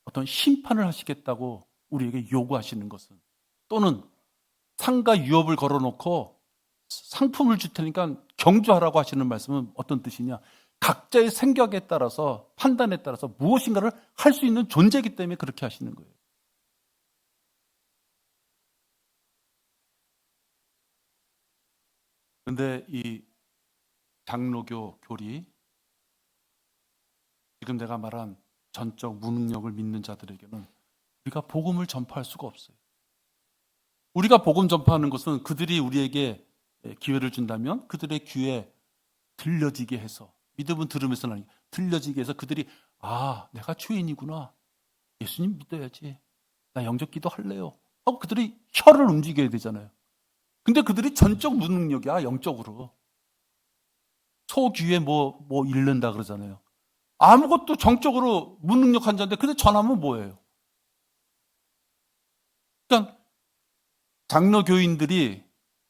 어떤 심판을 하시겠다고 우리에게 요구하시는 것은, 또는 상가 유업을 걸어놓고 상품을 줄 테니까 경주하라고 하시는 말씀은 어떤 뜻이냐? 각자의 생각에 따라서, 판단에 따라서 무엇인가를 할 수 있는 존재이기 때문에 그렇게 하시는 거예요. 그런데 이 장로교 교리, 지금 내가 말한 전적 무능력을 믿는 자들에게는 우리가 복음을 전파할 수가 없어요. 우리가 복음 전파하는 것은 그들이 우리에게 기회를 준다면 그들의 귀에 들려지게 해서, 믿음은 들으면서는 아니고 들려지게 해서 그들이 내가 죄인이구나, 예수님 믿어야지, 나 영접 기도 할래요 하고 그들이 혀를 움직여야 되잖아요. 근데 그들이 전적 무능력이야. 영적으로 소귀에 뭐 잃는다 그러잖아요. 아무것도 정적으로 무능력한 자인데 근데 전하면 뭐예요? 그러니까 장로교인들이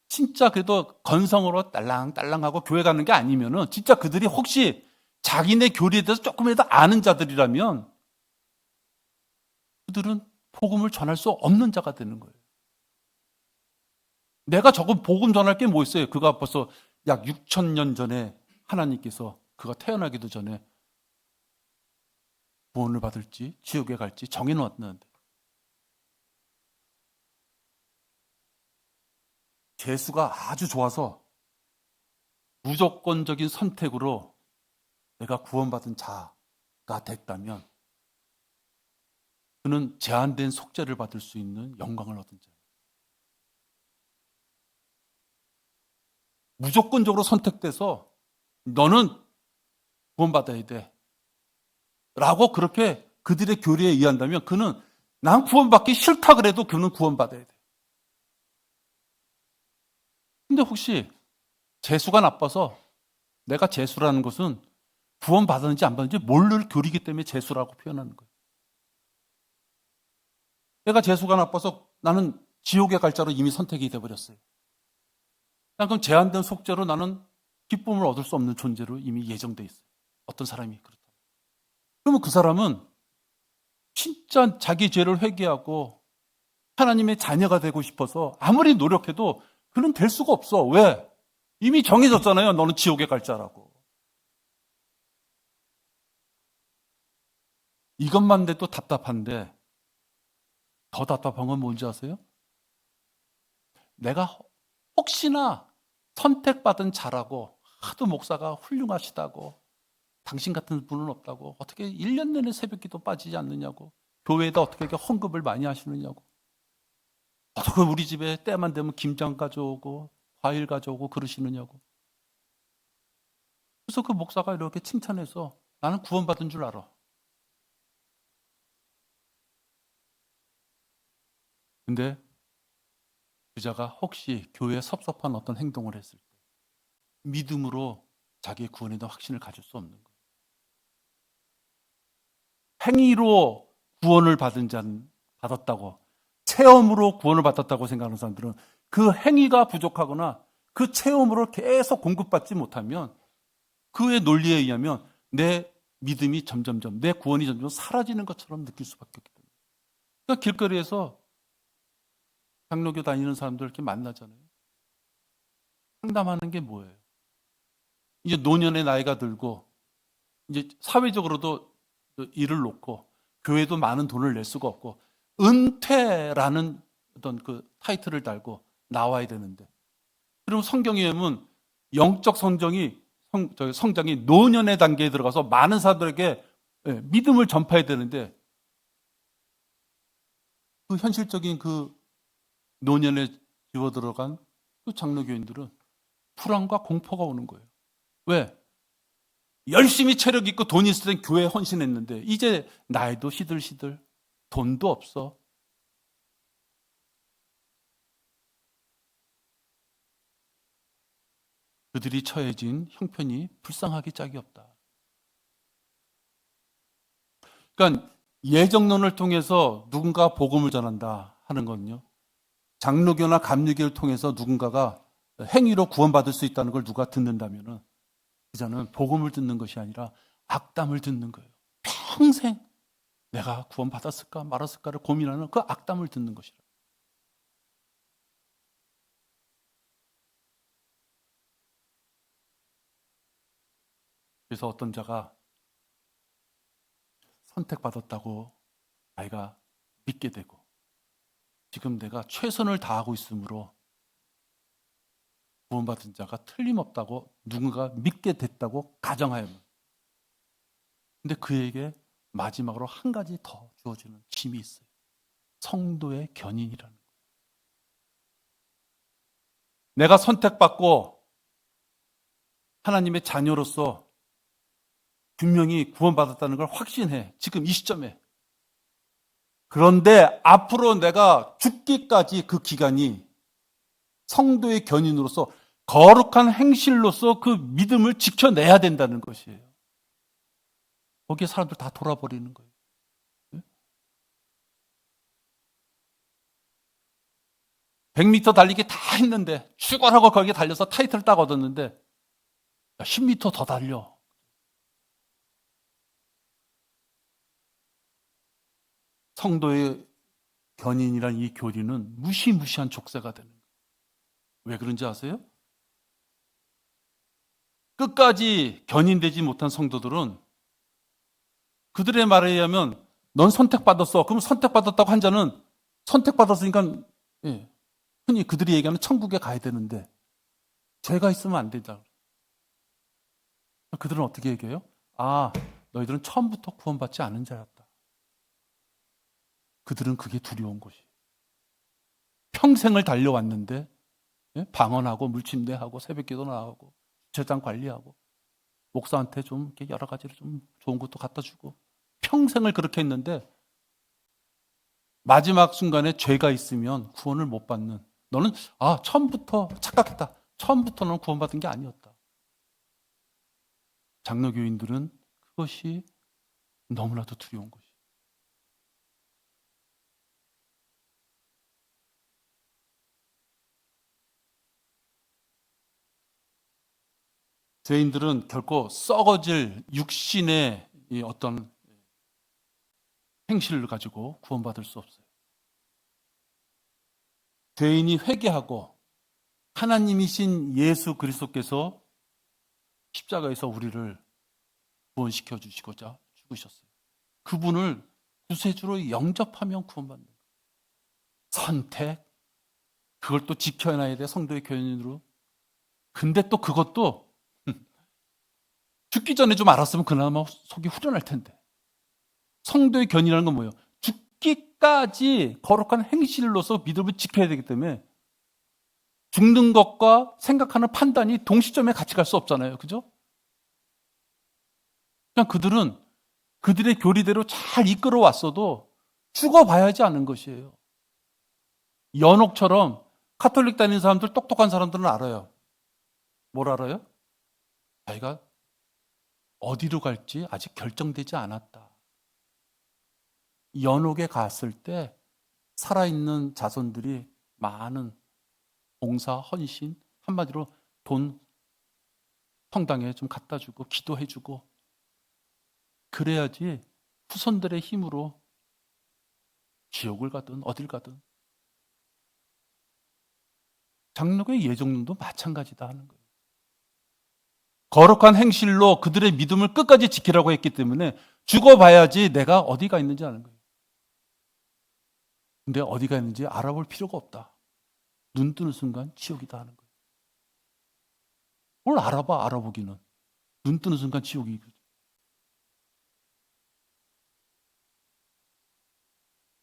진짜 그래도 건성으로 딸랑딸랑하고 교회 가는 게 아니면은, 진짜 그들이 혹시 자기네 교리에 대해서 조금이라도 아는 자들이라면 그들은 복음을 전할 수 없는 자가 되는 거예요. 내가 저거 복음 전할 게 뭐 있어요? 그가 벌써 약 6,000년 전에 하나님께서 그가 태어나기도 전에 구원을 받을지 지옥에 갈지 정해놓았는데, 재수가 아주 좋아서 무조건적인 선택으로 내가 구원받은 자가 됐다면 그는 제한된 속죄를 받을 수 있는 영광을 얻은 자예요. 무조건적으로 선택돼서 너는 구원받아야 돼 라고 그렇게 그들의 교리에 의한다면 그는, 난 구원받기 싫다 그래도 그는 구원받아야 돼. 근데 혹시 재수가 나빠서, 내가 재수라는 것은 구원받았는지 안 받았는지 모를 교리이기 때문에 재수라고 표현하는 거예요. 내가 재수가 나빠서 나는 지옥에 갈 자로 이미 선택이 돼버렸어요. 그럼 제한된 속죄로 나는 기쁨을 얻을 수 없는 존재로 이미 예정돼 있어요. 어떤 사람이 그렇다. 그러면 그 사람은 진짜 자기 죄를 회개하고 하나님의 자녀가 되고 싶어서 아무리 노력해도 그는 될 수가 없어. 왜? 이미 정해졌잖아요. 너는 지옥에 갈 자라고. 이것만 돼도 답답한데 더 답답한 건 뭔지 아세요? 내가 혹시나 선택받은 자라고 하도 목사가 훌륭하시다고 당신 같은 분은 없다고 어떻게 1년 내내 새벽기도 빠지지 않느냐고 교회에다 어떻게 이렇게 헌금을 많이 하시느냐고 어떻게 우리 집에 때만 되면 김장 가져오고 과일 가져오고 그러시느냐고. 그래서 그 목사가 이렇게 칭찬해서 나는 구원받은 줄 알아. 근데 그자가 혹시 교회에 섭섭한 어떤 행동을 했을 때 믿음으로 자기의 구원에 대한 확신을 가질 수 없는 거예요. 행위로 구원을 받은 자는 받았다고, 체험으로 구원을 받았다고 생각하는 사람들은 그 행위가 부족하거나 그 체험으로 계속 공급받지 못하면 그의 논리에 의하면 내 믿음이 점점점, 내 구원이 점점 사라지는 것처럼 느낄 수밖에 없기 때문에. 그러니까 길거리에서 장로교 다니는 사람들 이렇게 만나잖아요. 상담하는 게 뭐예요? 이제 노년의 나이가 들고 이제 사회적으로도 일을 놓고 교회도 많은 돈을 낼 수가 없고 은퇴라는 어떤 그 타이틀을 달고 나와야 되는데, 그럼 성경에 보면 영적 성장이 노년의 단계에 들어가서 많은 사람들에게 믿음을 전파해야 되는데 그 현실적인 그 노년에 집어 들어간 그 장로교인들은 불안과 공포가 오는 거예요. 왜? 열심히 체력 있고 돈 있을 땐 교회에 헌신했는데 이제 나이도 시들시들 돈도 없어. 그들이 처해진 형편이 불쌍하기 짝이 없다. 그러니까 예정론을 통해서 누군가 복음을 전한다 하는 건요, 장로교나 감리교를 통해서 누군가가 행위로 구원받을 수 있다는 걸 누가 듣는다면은 그자는 복음을 듣는 것이 아니라 악담을 듣는 거예요. 평생 내가 구원받았을까 말았을까를 고민하는 그 악담을 듣는 것이라. 그래서 어떤 자가 선택받았다고 자기가 믿게 되고 지금 내가 최선을 다하고 있으므로 구원받은 자가 틀림없다고 누군가 믿게 됐다고 가정하여면, 근데 그에게 마지막으로 한 가지 더 주어지는 짐이 있어요. 성도의 견인이라는 거예요. 내가 선택받고 하나님의 자녀로서 분명히 구원받았다는 걸 확신해, 지금 이 시점에. 그런데 앞으로 내가 죽기까지 그 기간이 성도의 견인으로서 거룩한 행실로서 그 믿음을 지켜내야 된다는 것이에요. 거기에 사람들 다 돌아버리는 거예요. 100m 달리기 다 했는데 죽어라고 거기에 달려서 타이틀 딱 얻었는데 10m 더 달려. 성도의 견인이란 이 교리는 무시무시한 족쇄가 되는 거예요. 왜 그런지 아세요? 끝까지 견인되지 못한 성도들은 그들의 말에 의하면 넌 선택받았어. 그럼 선택받았다고 한 자는 선택받았으니까 흔히 그들이 얘기하는 천국에 가야 되는데 죄가 있으면 안 된다. 그들은 어떻게 얘기해요? 아, 너희들은 처음부터 구원받지 않은 자였다. 그들은 그게 두려운 것이. 평생을 달려왔는데 방언하고 물침대하고 새벽기도 나가고 주차장 관리하고 목사한테 좀 이렇게 여러 가지로 좀 좋은 것도 갖다 주고 평생을 그렇게 했는데 마지막 순간에 죄가 있으면 구원을 못 받는, 너는 처음부터 착각했다. 처음부터 너는 구원받은 게 아니었다. 장로교인들은 그것이 너무나도 두려운 것이. 죄인들은 결코 썩어질 육신의 이 어떤 행실을 가지고 구원받을 수 없어요. 죄인이 회개하고 하나님이신 예수 그리스도께서 십자가에서 우리를 구원시켜 주시고자 죽으셨어요. 그분을 구세주로 영접하면 구원받는 거예요. 선택, 그걸 또 지켜놔야 돼, 성도의 교인으로. 근데 또 그것도 죽기 전에 좀 알았으면 그나마 속이 후련할 텐데. 성도의 견이라는 건 뭐예요? 죽기까지 거룩한 행실로서 믿음을 지켜야 되기 때문에 죽는 것과 생각하는 판단이 동시점에 같이 갈 수 없잖아요. 그죠? 그냥 그들은 그들의 교리대로 잘 이끌어 왔어도 죽어봐야지 않은 것이에요. 연옥처럼 카톨릭 다니는 사람들, 똑똑한 사람들은 알아요. 뭘 알아요? 자기가 어디로 갈지 아직 결정되지 않았다. 연옥에 갔을 때 살아있는 자손들이 많은 봉사, 헌신, 한마디로 돈 성당에 좀 갖다 주고 기도해 주고 그래야지 후손들의 힘으로 지옥을 가든 어딜 가든. 장로교의 예정론도 마찬가지다 하는 거예요. 거룩한 행실로 그들의 믿음을 끝까지 지키라고 했기 때문에 죽어봐야지 내가 어디가 있는지 아는 거예요. 근데 어디가 있는지 알아볼 필요가 없다. 눈 뜨는 순간 지옥이다 하는 거예요. 뭘 알아봐, 알아보기는. 눈 뜨는 순간 지옥이거든.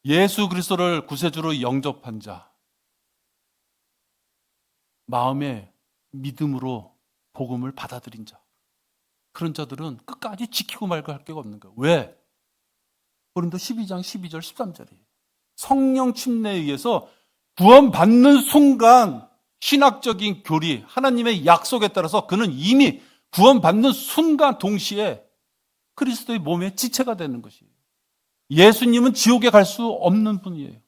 예수 그리스도를 구세주로 영접한 자, 마음의 믿음으로 복음을 받아들인 자, 그런 자들은 끝까지 지키고 말고 할 게가 없는 거예요. 왜? 고린도 12장 12절 13절이에요. 성령 침례에 의해서 구원받는 순간 신학적인 교리, 하나님의 약속에 따라서 그는 이미 구원받는 순간 동시에 그리스도의 몸의 지체가 되는 것이에요. 예수님은 지옥에 갈 수 없는 분이에요.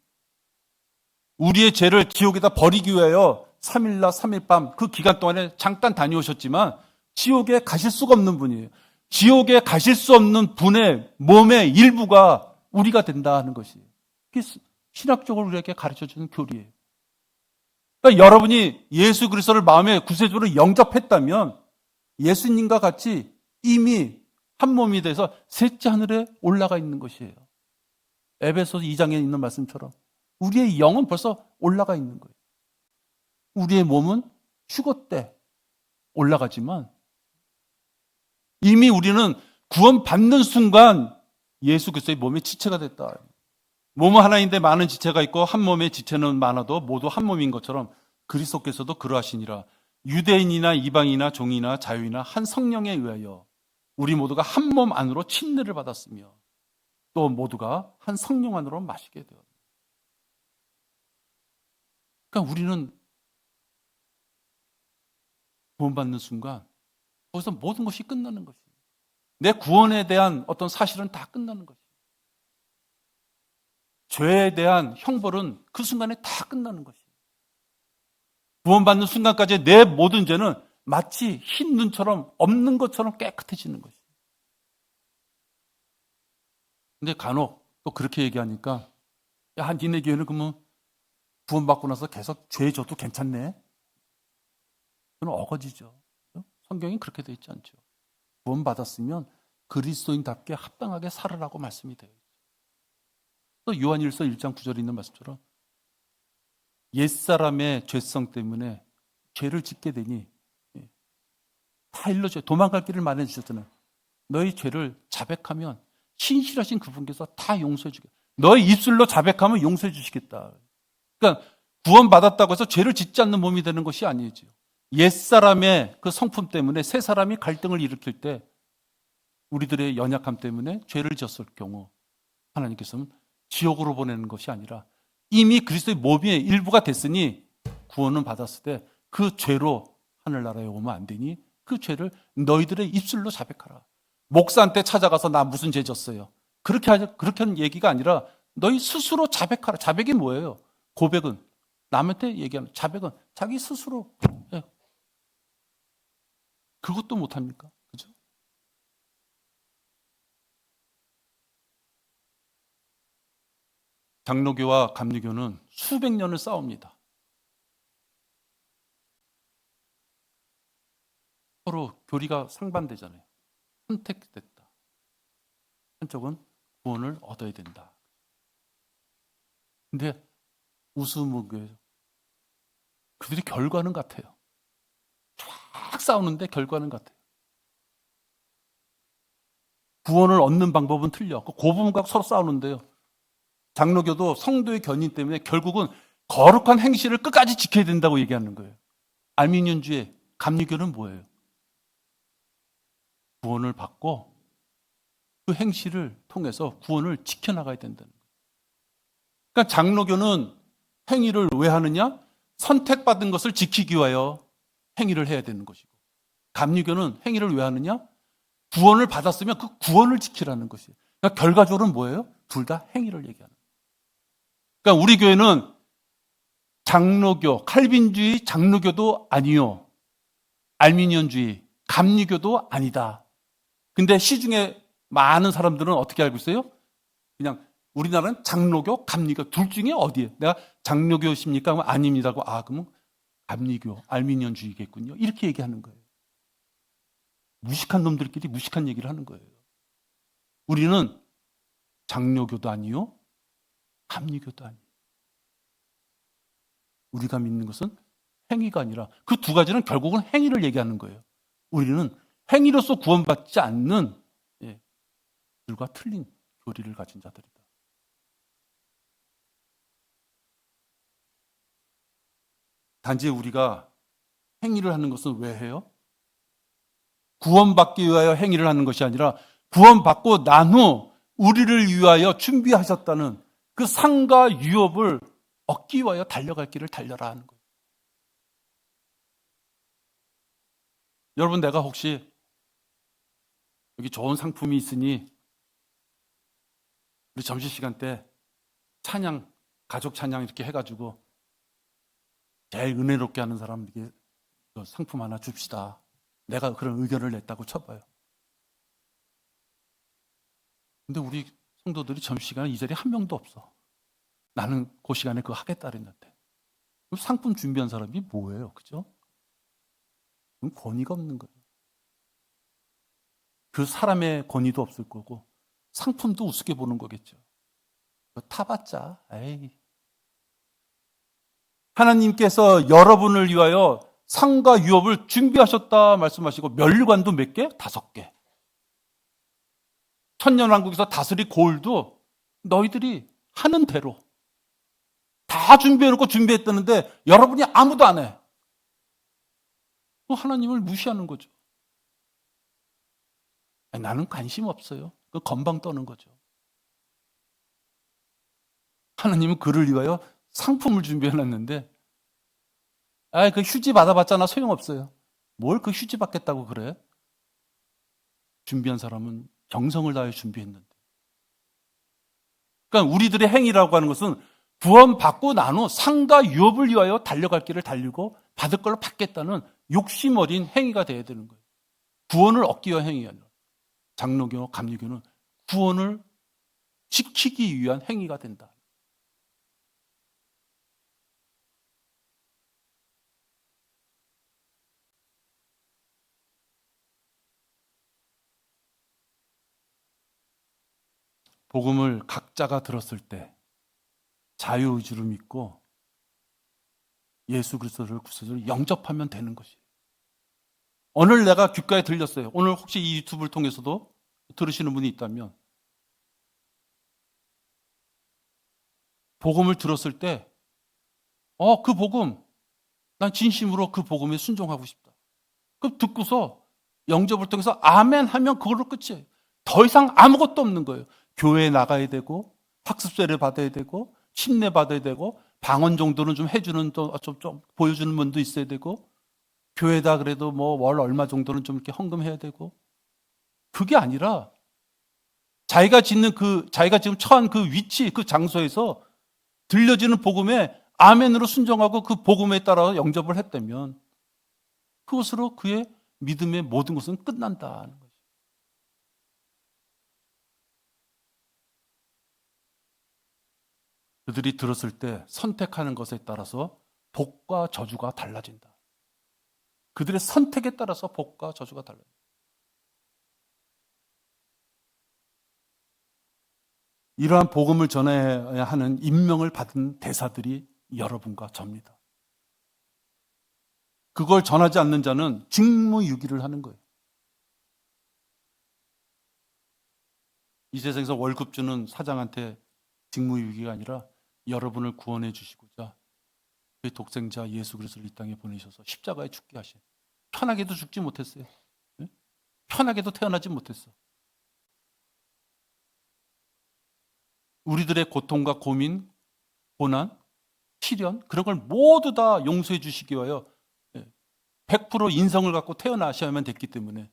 우리의 죄를 지옥에다 버리기 위하여 3일낮 3일 밤 그 기간 동안에 잠깐 다녀오셨지만 지옥에 가실 수가 없는 분이에요. 지옥에 가실 수 없는 분의 몸의 일부가 우리가 된다 하는 것이에요. 그게 신학적으로 우리에게 가르쳐주는 교리예요. 그러니까 여러분이 예수 그리스도를 마음의 구세주로 영접했다면 예수님과 같이 이미 한 몸이 돼서 셋째 하늘에 올라가 있는 것이에요. 에베소서 2장에 있는 말씀처럼 우리의 영은 벌써 올라가 있는 거예요. 우리의 몸은 휴거 때 올라가지만 이미 우리는 구원받는 순간 예수 그리스도의 몸의 지체가 됐다. 몸은 하나인데 많은 지체가 있고 한 몸의 지체는 많아도 모두 한 몸인 것처럼 그리스도께서도 그러하시니라. 유대인이나 이방이나 종이나 자유이나 한 성령에 의하여 우리 모두가 한 몸 안으로 침례를 받았으며 또 모두가 한 성령 안으로 마시게 되었다. 그러니까 우리는 구원받는 순간 거기서 모든 것이 끝나는 것이에요. 내 구원에 대한 어떤 사실은 다 끝나는 것이에요. 죄에 대한 형벌은 그 순간에 다 끝나는 것이에요. 구원받는 순간까지 내 모든 죄는 마치 흰 눈처럼 없는 것처럼 깨끗해지는 것이에요. 근데 간혹 또 그렇게 얘기하니까 야, 니네 교회는 그러면 구원받고 나서 계속 죄 져도 괜찮네? 그건 어거지죠. 성경이 그렇게 되어 있지 않죠. 구원받았으면 그리스도인답게 합당하게 살으라고 말씀이 되어 있죠. 또 요한일서 1장 9절에 있는 말씀처럼 옛사람의 죄성 때문에 죄를 짓게 되니 다 일러줘요. 도망갈 길을 마련해 주셨잖아요. 너희 죄를 자백하면 신실하신 그분께서 다 용서해 주겠다. 너희 입술로 자백하면 용서해 주시겠다. 그러니까 구원받았다고 해서 죄를 짓지 않는 몸이 되는 것이 아니죠. 옛사람의 그 성품 때문에 새 사람이 갈등을 일으킬 때 우리들의 연약함 때문에 죄를 지었을 경우 하나님께서는 지옥으로 보내는 것이 아니라 이미 그리스도의 몸의 일부가 됐으니 구원은 받았을 때 그 죄로 하늘나라에 오면 안 되니 그 죄를 너희들의 입술로 자백하라. 목사한테 찾아가서 나 무슨 죄 졌어요. 그렇게 하는 얘기가 아니라 너희 스스로 자백하라. 자백이 뭐예요? 고백은 남한테 얘기하는 자백은 자기 스스로 해요. 그것도 못합니까? 그죠? 장로교와 감리교는 수백 년을 싸웁니다. 서로 교리가 상반되잖아요. 선택됐다. 한쪽은 구원을 얻어야 된다. 근데 우스무개 그들이 결과는 같아요. 쫙 싸우는데 결과는 같아요. 구원을 얻는 방법은 틀려. 그 부분과 서로 싸우는데요. 장로교도 성도의 견인 때문에 결국은 거룩한 행실을 끝까지 지켜야 된다고 얘기하는 거예요. 알미니언주의 감리교는 뭐예요? 구원을 받고 그 행실을 통해서 구원을 지켜나가야 된다는 거예요. 그러니까 장로교는 행위를 왜 하느냐? 선택받은 것을 지키기 위하여 행위를 해야 되는 것이고, 감리교는 행위를 왜 하느냐? 구원을 받았으면 그 구원을 지키라는 것이에요. 그러니까 결과적으로는 뭐예요? 둘 다 행위를 얘기하는 거예요. 그러니까 우리 교회는 장로교, 칼빈주의 장로교도 아니요, 알미니언주의 감리교도 아니다. 근데 시중에 많은 사람들은 어떻게 알고 있어요? 그냥 우리나라는 장로교, 감리교 둘 중에 어디에? 내가 장로교십니까? 그러면 아닙니다고. 아, 그러면 감리교, 알미니언주의겠군요. 이렇게 얘기하는 거예요. 무식한 놈들끼리 무식한 얘기를 하는 거예요. 우리는 장로교도 아니요, 감리교도 아니에요. 우리가 믿는 것은 행위가 아니라 그 두 가지는 결국은 행위를 얘기하는 거예요. 우리는 행위로서 구원받지 않는 들과 틀린 교리를 가진 자들이다. 단지 우리가 행위를 하는 것은 왜 해요? 구원받기 위하여 행위를 하는 것이 아니라 구원받고 난 후 우리를 위하여 준비하셨다는 그 상과 유업을 얻기 위하여 달려갈 길을 달려라 하는 거예요. 여러분, 내가 혹시 여기 좋은 상품이 있으니 우리 점심시간 때 찬양, 가족 찬양 이렇게 해가지고 제일 은혜롭게 하는 사람에게 상품 하나 줍시다. 내가 그런 의견을 냈다고 쳐봐요. 근데 우리 성도들이 점심시간에 이 자리에 한 명도 없어. 나는 그 시간에 그거 하겠다 그랬는데. 그럼 상품 준비한 사람이 뭐예요? 그죠? 그럼 권위가 없는 거예요. 그 사람의 권위도 없을 거고 상품도 우습게 보는 거겠죠. 타봤자, 에이. 하나님께서 여러분을 위하여 상과 유업을 준비하셨다 말씀하시고 면류관도 몇 개? 5개. 천년왕국에서 다스릴 고을도 너희들이 하는 대로 다 준비해놓고 준비했다는데 여러분이 아무도 안 해. 하나님을 무시하는 거죠. 아니, 나는 관심 없어요. 그 건방 떠는 거죠. 하나님은 그를 위하여 상품을 준비해놨는데, 그 휴지 받아봤잖아. 소용없어요. 뭘 그 휴지 받겠다고 그래? 준비한 사람은 정성을 다해 준비했는데. 그러니까 우리들의 행위라고 하는 것은 구원받고 난 후 상과 유업을 위하여 달려갈 길을 달리고 받을 걸 받겠다는 욕심 어린 행위가 돼야 되는 거예요. 구원을 얻기 위한 행위가 아니라. 장로교, 감리교는 구원을 지키기 위한 행위가 된다. 복음을 각자가 들었을 때 자유의지로 믿고 예수 그리스도를 구세주로 영접하면 되는 것이에요. 오늘 내가 귓가에 들렸어요. 오늘 혹시 이 유튜브를 통해서도 들으시는 분이 있다면 복음을 들었을 때 그 복음, 난 진심으로 그 복음에 순종하고 싶다. 그 듣고서 영접을 통해서 아멘 하면 그걸로 끝이에요. 더 이상 아무것도 없는 거예요. 교회에 나가야 되고 학습세를 받아야 되고 침례 받아야 되고 방언 정도는 좀 해주는 좀 보여주는 분도 있어야 되고 교회다 그래도 뭐 월 얼마 정도는 좀 이렇게 헌금해야 되고 그게 아니라 자기가 지금 처한 그 위치, 그 장소에서 들려지는 복음에 아멘으로 순종하고 그 복음에 따라 영접을 했다면 그것으로 그의 믿음의 모든 것은 끝난다는 거죠. 그들이 들었을 때 선택하는 것에 따라서 복과 저주가 달라진다. 그들의 선택에 따라서 복과 저주가 달라진다. 이러한 복음을 전해야 하는 임명을 받은 대사들이 여러분과 저입니다. 그걸 전하지 않는 자는 직무유기를 하는 거예요. 이 세상에서 월급 주는 사장한테 직무유기가 아니라 여러분을 구원해 주시고자 그의 독생자 예수 그리스도를 이 땅에 보내셔서 십자가에 죽게 하신, 편하게도 죽지 못했어요. 편하게도 태어나지 못했어. 우리들의 고통과 고민, 고난, 시련 그런 걸 모두 다 용서해 주시기 위하여 100% 인성을 갖고 태어나셔야만 됐기 때문에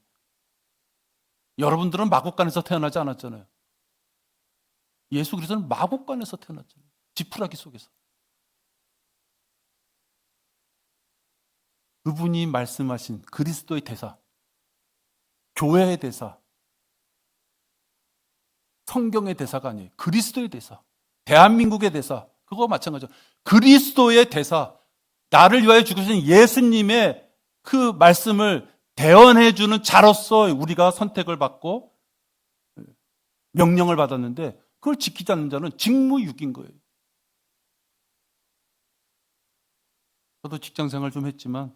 여러분들은 마국간에서 태어나지 않았잖아요. 예수 그리스도는 마국간에서 태어났잖아요. 지푸라기 속에서. 그분이 말씀하신 그리스도의 대사, 교회의 대사, 성경의 대사가 아니에요. 그리스도의 대사, 대한민국의 대사, 그거 마찬가지죠. 그리스도의 대사, 나를 위하여 죽으신 예수님의 그 말씀을 대언해 주는 자로서 우리가 선택을 받고 명령을 받았는데 그걸 지키지 않는 자는 직무유기인 거예요. 저도 직장생활 좀 했지만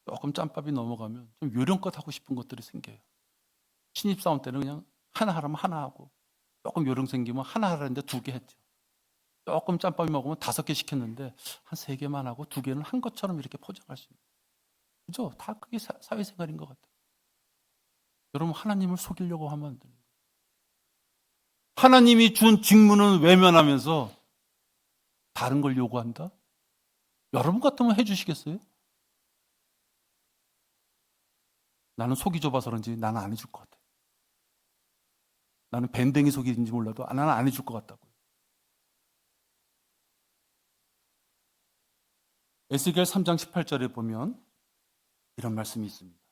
조금 짬밥이 넘어가면 좀 요령껏 하고 싶은 것들이 생겨요. 신입사원 때는 그냥 하나 하라면 하나 하고 조금 요령 생기면 하나 하라는데 2개 했죠. 조금 짬밥이 먹으면 5개 시켰는데 한 3개만 하고 2개는 한 것처럼 이렇게 포장할 수 있는. 그죠? 다 그게 사회생활인 것 같아요. 여러분 하나님을 속이려고 하면 안 돼요. 하나님이 준 직무는 외면하면서 다른 걸 요구한다? 여러분 같으면 해주시겠어요? 나는 속이 좁아서 그런지 나는 안 해줄 것 같아. 나는 밴댕이 속인지 몰라도 나는 안 해줄 것 같다고요. 에스겔 3장 18절에 보면 이런 말씀이 있습니다.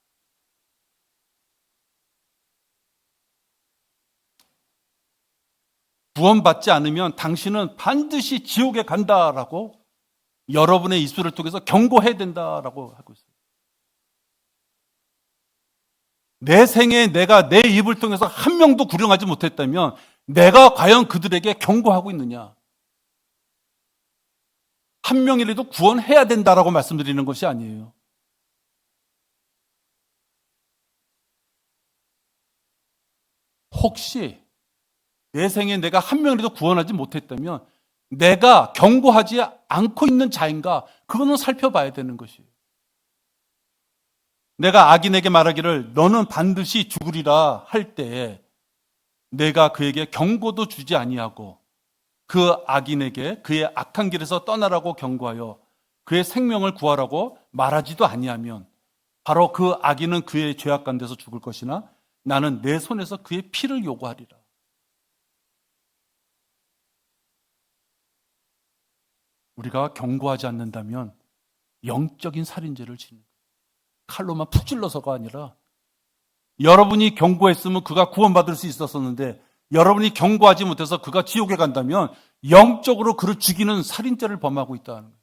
구원받지 않으면 당신은 반드시 지옥에 간다라고 여러분의 입술을 통해서 경고해야 된다라고 하고 있어요. 내 생에 내가 내 입을 통해서 한 명도 구령하지 못했다면 내가 과연 그들에게 경고하고 있느냐? 한 명이라도 구원해야 된다라고 말씀드리는 것이 아니에요. 혹시 내 생에 내가 한 명이라도 구원하지 못했다면 내가 경고하지 않고 있는 자인가? 그거는 살펴봐야 되는 것이에요. 내가 악인에게 말하기를 너는 반드시 죽으리라 할 때에 내가 그에게 경고도 주지 아니하고 그 악인에게 그의 악한 길에서 떠나라고 경고하여 그의 생명을 구하라고 말하지도 아니하면 바로 그 악인은 그의 죄악 가운데서 죽을 것이나 나는 내 손에서 그의 피를 요구하리라. 우리가 경고하지 않는다면 영적인 살인죄를 짓는 거예요. 칼로만 푹 찔러서가 아니라 여러분이 경고했으면 그가 구원받을 수 있었었는데 여러분이 경고하지 못해서 그가 지옥에 간다면 영적으로 그를 죽이는 살인죄를 범하고 있다는 거예요.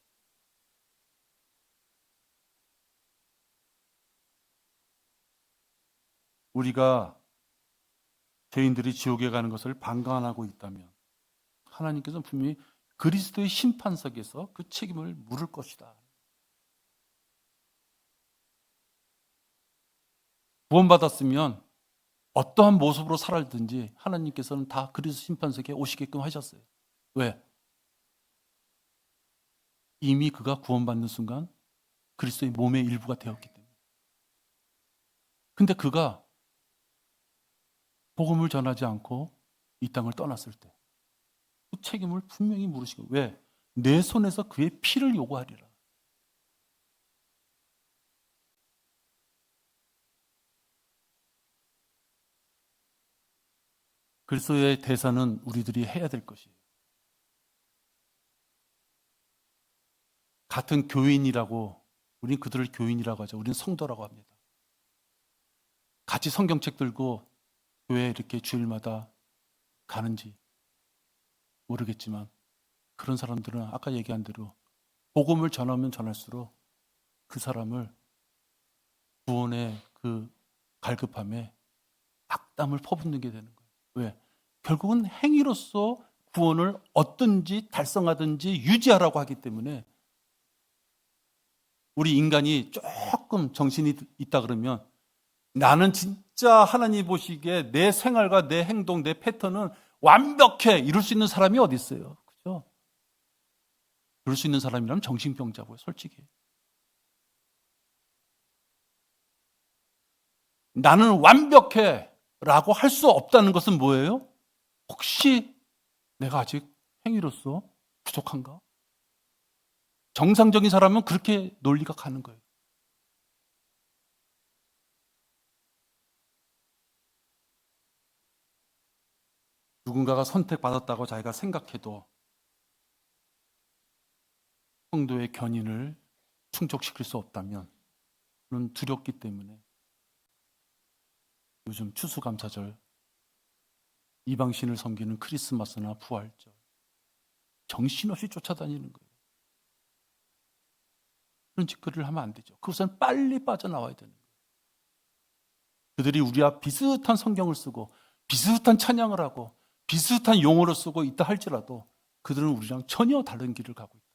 우리가 죄인들이 지옥에 가는 것을 방관하고 있다면 하나님께서는 분명히 그리스도의 심판석에서 그 책임을 물을 것이다. 구원받았으면 어떠한 모습으로 살았든지 하나님께서는 다 그리스도 심판석에 오시게끔 하셨어요. 왜? 이미 그가 구원받는 순간 그리스도의 몸의 일부가 되었기 때문에. 근데 그가 복음을 전하지 않고 이 땅을 떠났을 때 그 책임을 분명히 물으시고 왜? 내 손에서 그의 피를 요구하리라. 그리스도의 대사는 우리들이 해야 될 것이에요. 같은 교인이라고, 우린 그들을 교인이라고 하죠. 우리는 성도라고 합니다. 같이 성경책 들고 교회에 이렇게 주일마다 가는지 모르겠지만 그런 사람들은 아까 얘기한 대로 복음을 전하면 전할수록 그 사람을 구원의 그 갈급함에 악담을 퍼붓는 게 되는 거예요. 왜? 결국은 행위로서 구원을 얻든지 달성하든지 유지하라고 하기 때문에 우리 인간이 조금 정신이 있다 그러면 나는 진짜 하나님 보시기에 내 생활과 내 행동, 내 패턴은 완벽해 이럴 수 있는 사람이 어디 있어요? 그죠? 그럴 수 있는 사람이라면 정신병자고요, 솔직히. 나는 완벽해 라고 할 수 없다는 것은 뭐예요? 혹시 내가 아직 행위로서 부족한가? 정상적인 사람은 그렇게 논리가 가는 거예요. 누군가가 선택받았다고 자기가 생각해도 성도의 견인을 충족시킬 수 없다면 그는 두렵기 때문에 요즘 추수감사절, 이방신을 섬기는 크리스마스나 부활절 정신없이 쫓아다니는 거예요. 그런 짓거리를 하면 안 되죠. 그것은 빨리 빠져나와야 되는 거예요. 그들이 우리와 비슷한 성경을 쓰고 비슷한 찬양을 하고 비슷한 용어를 쓰고 있다 할지라도 그들은 우리랑 전혀 다른 길을 가고 있다.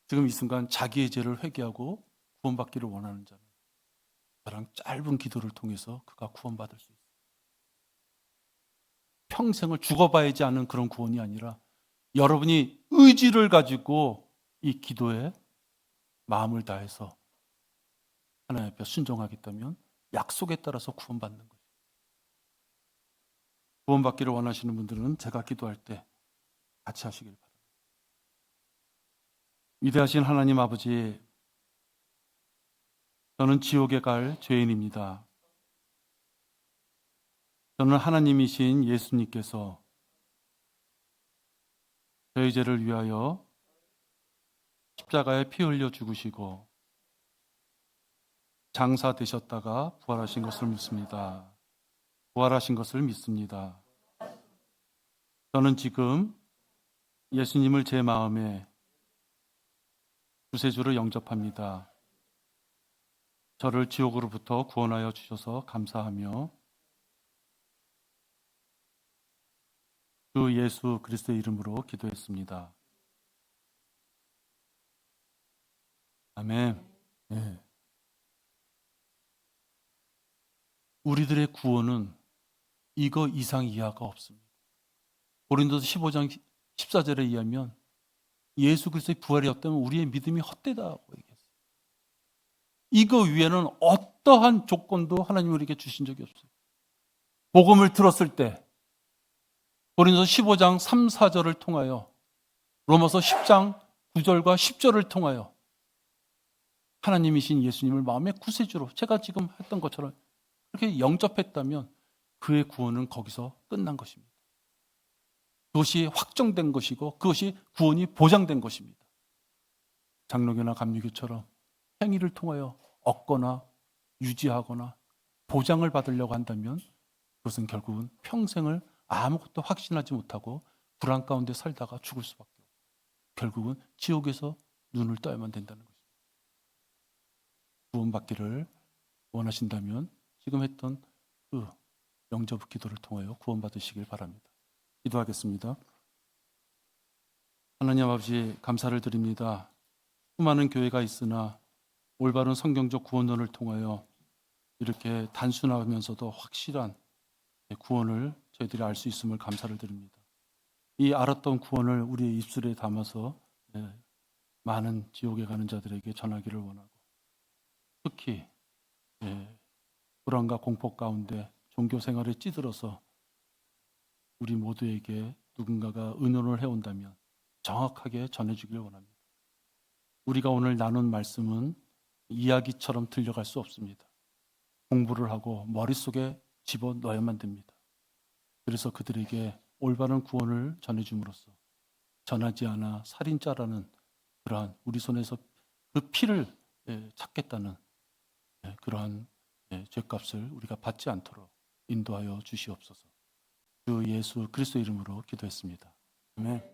지금 이 순간 자기의 죄를 회개하고 구원받기를 원하는 자는 저랑 짧은 기도를 통해서 그가 구원받을 수 있어요. 평생을 죽어봐야지 않은 그런 구원이 아니라 여러분이 의지를 가지고 이 기도에 마음을 다해서 하나님 앞에 순종하겠다면 약속에 따라서 구원받는 거예요. 구원받기를 원하시는 분들은 제가 기도할 때 같이 하시길 바랍니다. 위대하신 하나님 아버지, 저는 지옥에 갈 죄인입니다. 저는 하나님이신 예수님께서 저희 죄를 위하여 십자가에 피 흘려 죽으시고 장사 되셨다가 부활하신 것을 믿습니다. 부활하신 것을 믿습니다. 저는 지금 예수님을 제 마음에 구세주로 영접합니다. 저를 지옥으로부터 구원하여 주셔서 감사하며 주 예수 그리스도의 이름으로 기도했습니다. 아멘. 네. 우리들의 구원은 이거 이상 이하가 없습니다. 고린도서 15장 14절에 의하면 예수 그리스도의 부활이 없다면 우리의 믿음이 헛되다고 얘기했어요. 이거 위에는 어떠한 조건도 하나님 우리에게 주신 적이 없어요. 복음을 들었을 때 고린도서 15장 3, 4절을 통하여 로마서 10장 9절과 10절을 통하여 하나님이신 예수님을 마음의 구세주로 제가 지금 했던 것처럼 그렇게 영접했다면 그의 구원은 거기서 끝난 것입니다. 그것이 확정된 것이고 그것이 구원이 보장된 것입니다. 장로교나 감리교처럼 행위를 통하여 얻거나 유지하거나 보장을 받으려고 한다면 그것은 결국은 평생을 아무것도 확신하지 못하고 불안 가운데 살다가 죽을 수밖에 없고 결국은 지옥에서 눈을 떠야만 된다는 것입니다. 구원받기를 원하신다면 지금 했던 그 영접 기도를 통하여 구원받으시길 바랍니다. 기도하겠습니다. 하나님 아버지 감사를 드립니다. 수많은 교회가 있으나 올바른 성경적 구원론을 통하여 이렇게 단순하면서도 확실한 구원을 저희들이 알 수 있음을 감사를 드립니다. 이 알았던 구원을 우리의 입술에 담아서 많은 지옥에 가는 자들에게 전하기를 원하고 특히 불안과 공포 가운데 종교 생활에 찌들어서 우리 모두에게 누군가가 의논을 해온다면 정확하게 전해주길 원합니다. 우리가 오늘 나눈 말씀은 이야기처럼 들려갈 수 없습니다. 공부를 하고 머릿속에 집어넣어야만 됩니다. 그래서 그들에게 올바른 구원을 전해줌으로써 전하지 않아 살인자라는 그러한 우리 손에서 그 피를 찾겠다는 그러한 죄값을 우리가 받지 않도록 인도하여 주시옵소서. 주 예수 그리스도 이름으로 기도했습니다. 아멘.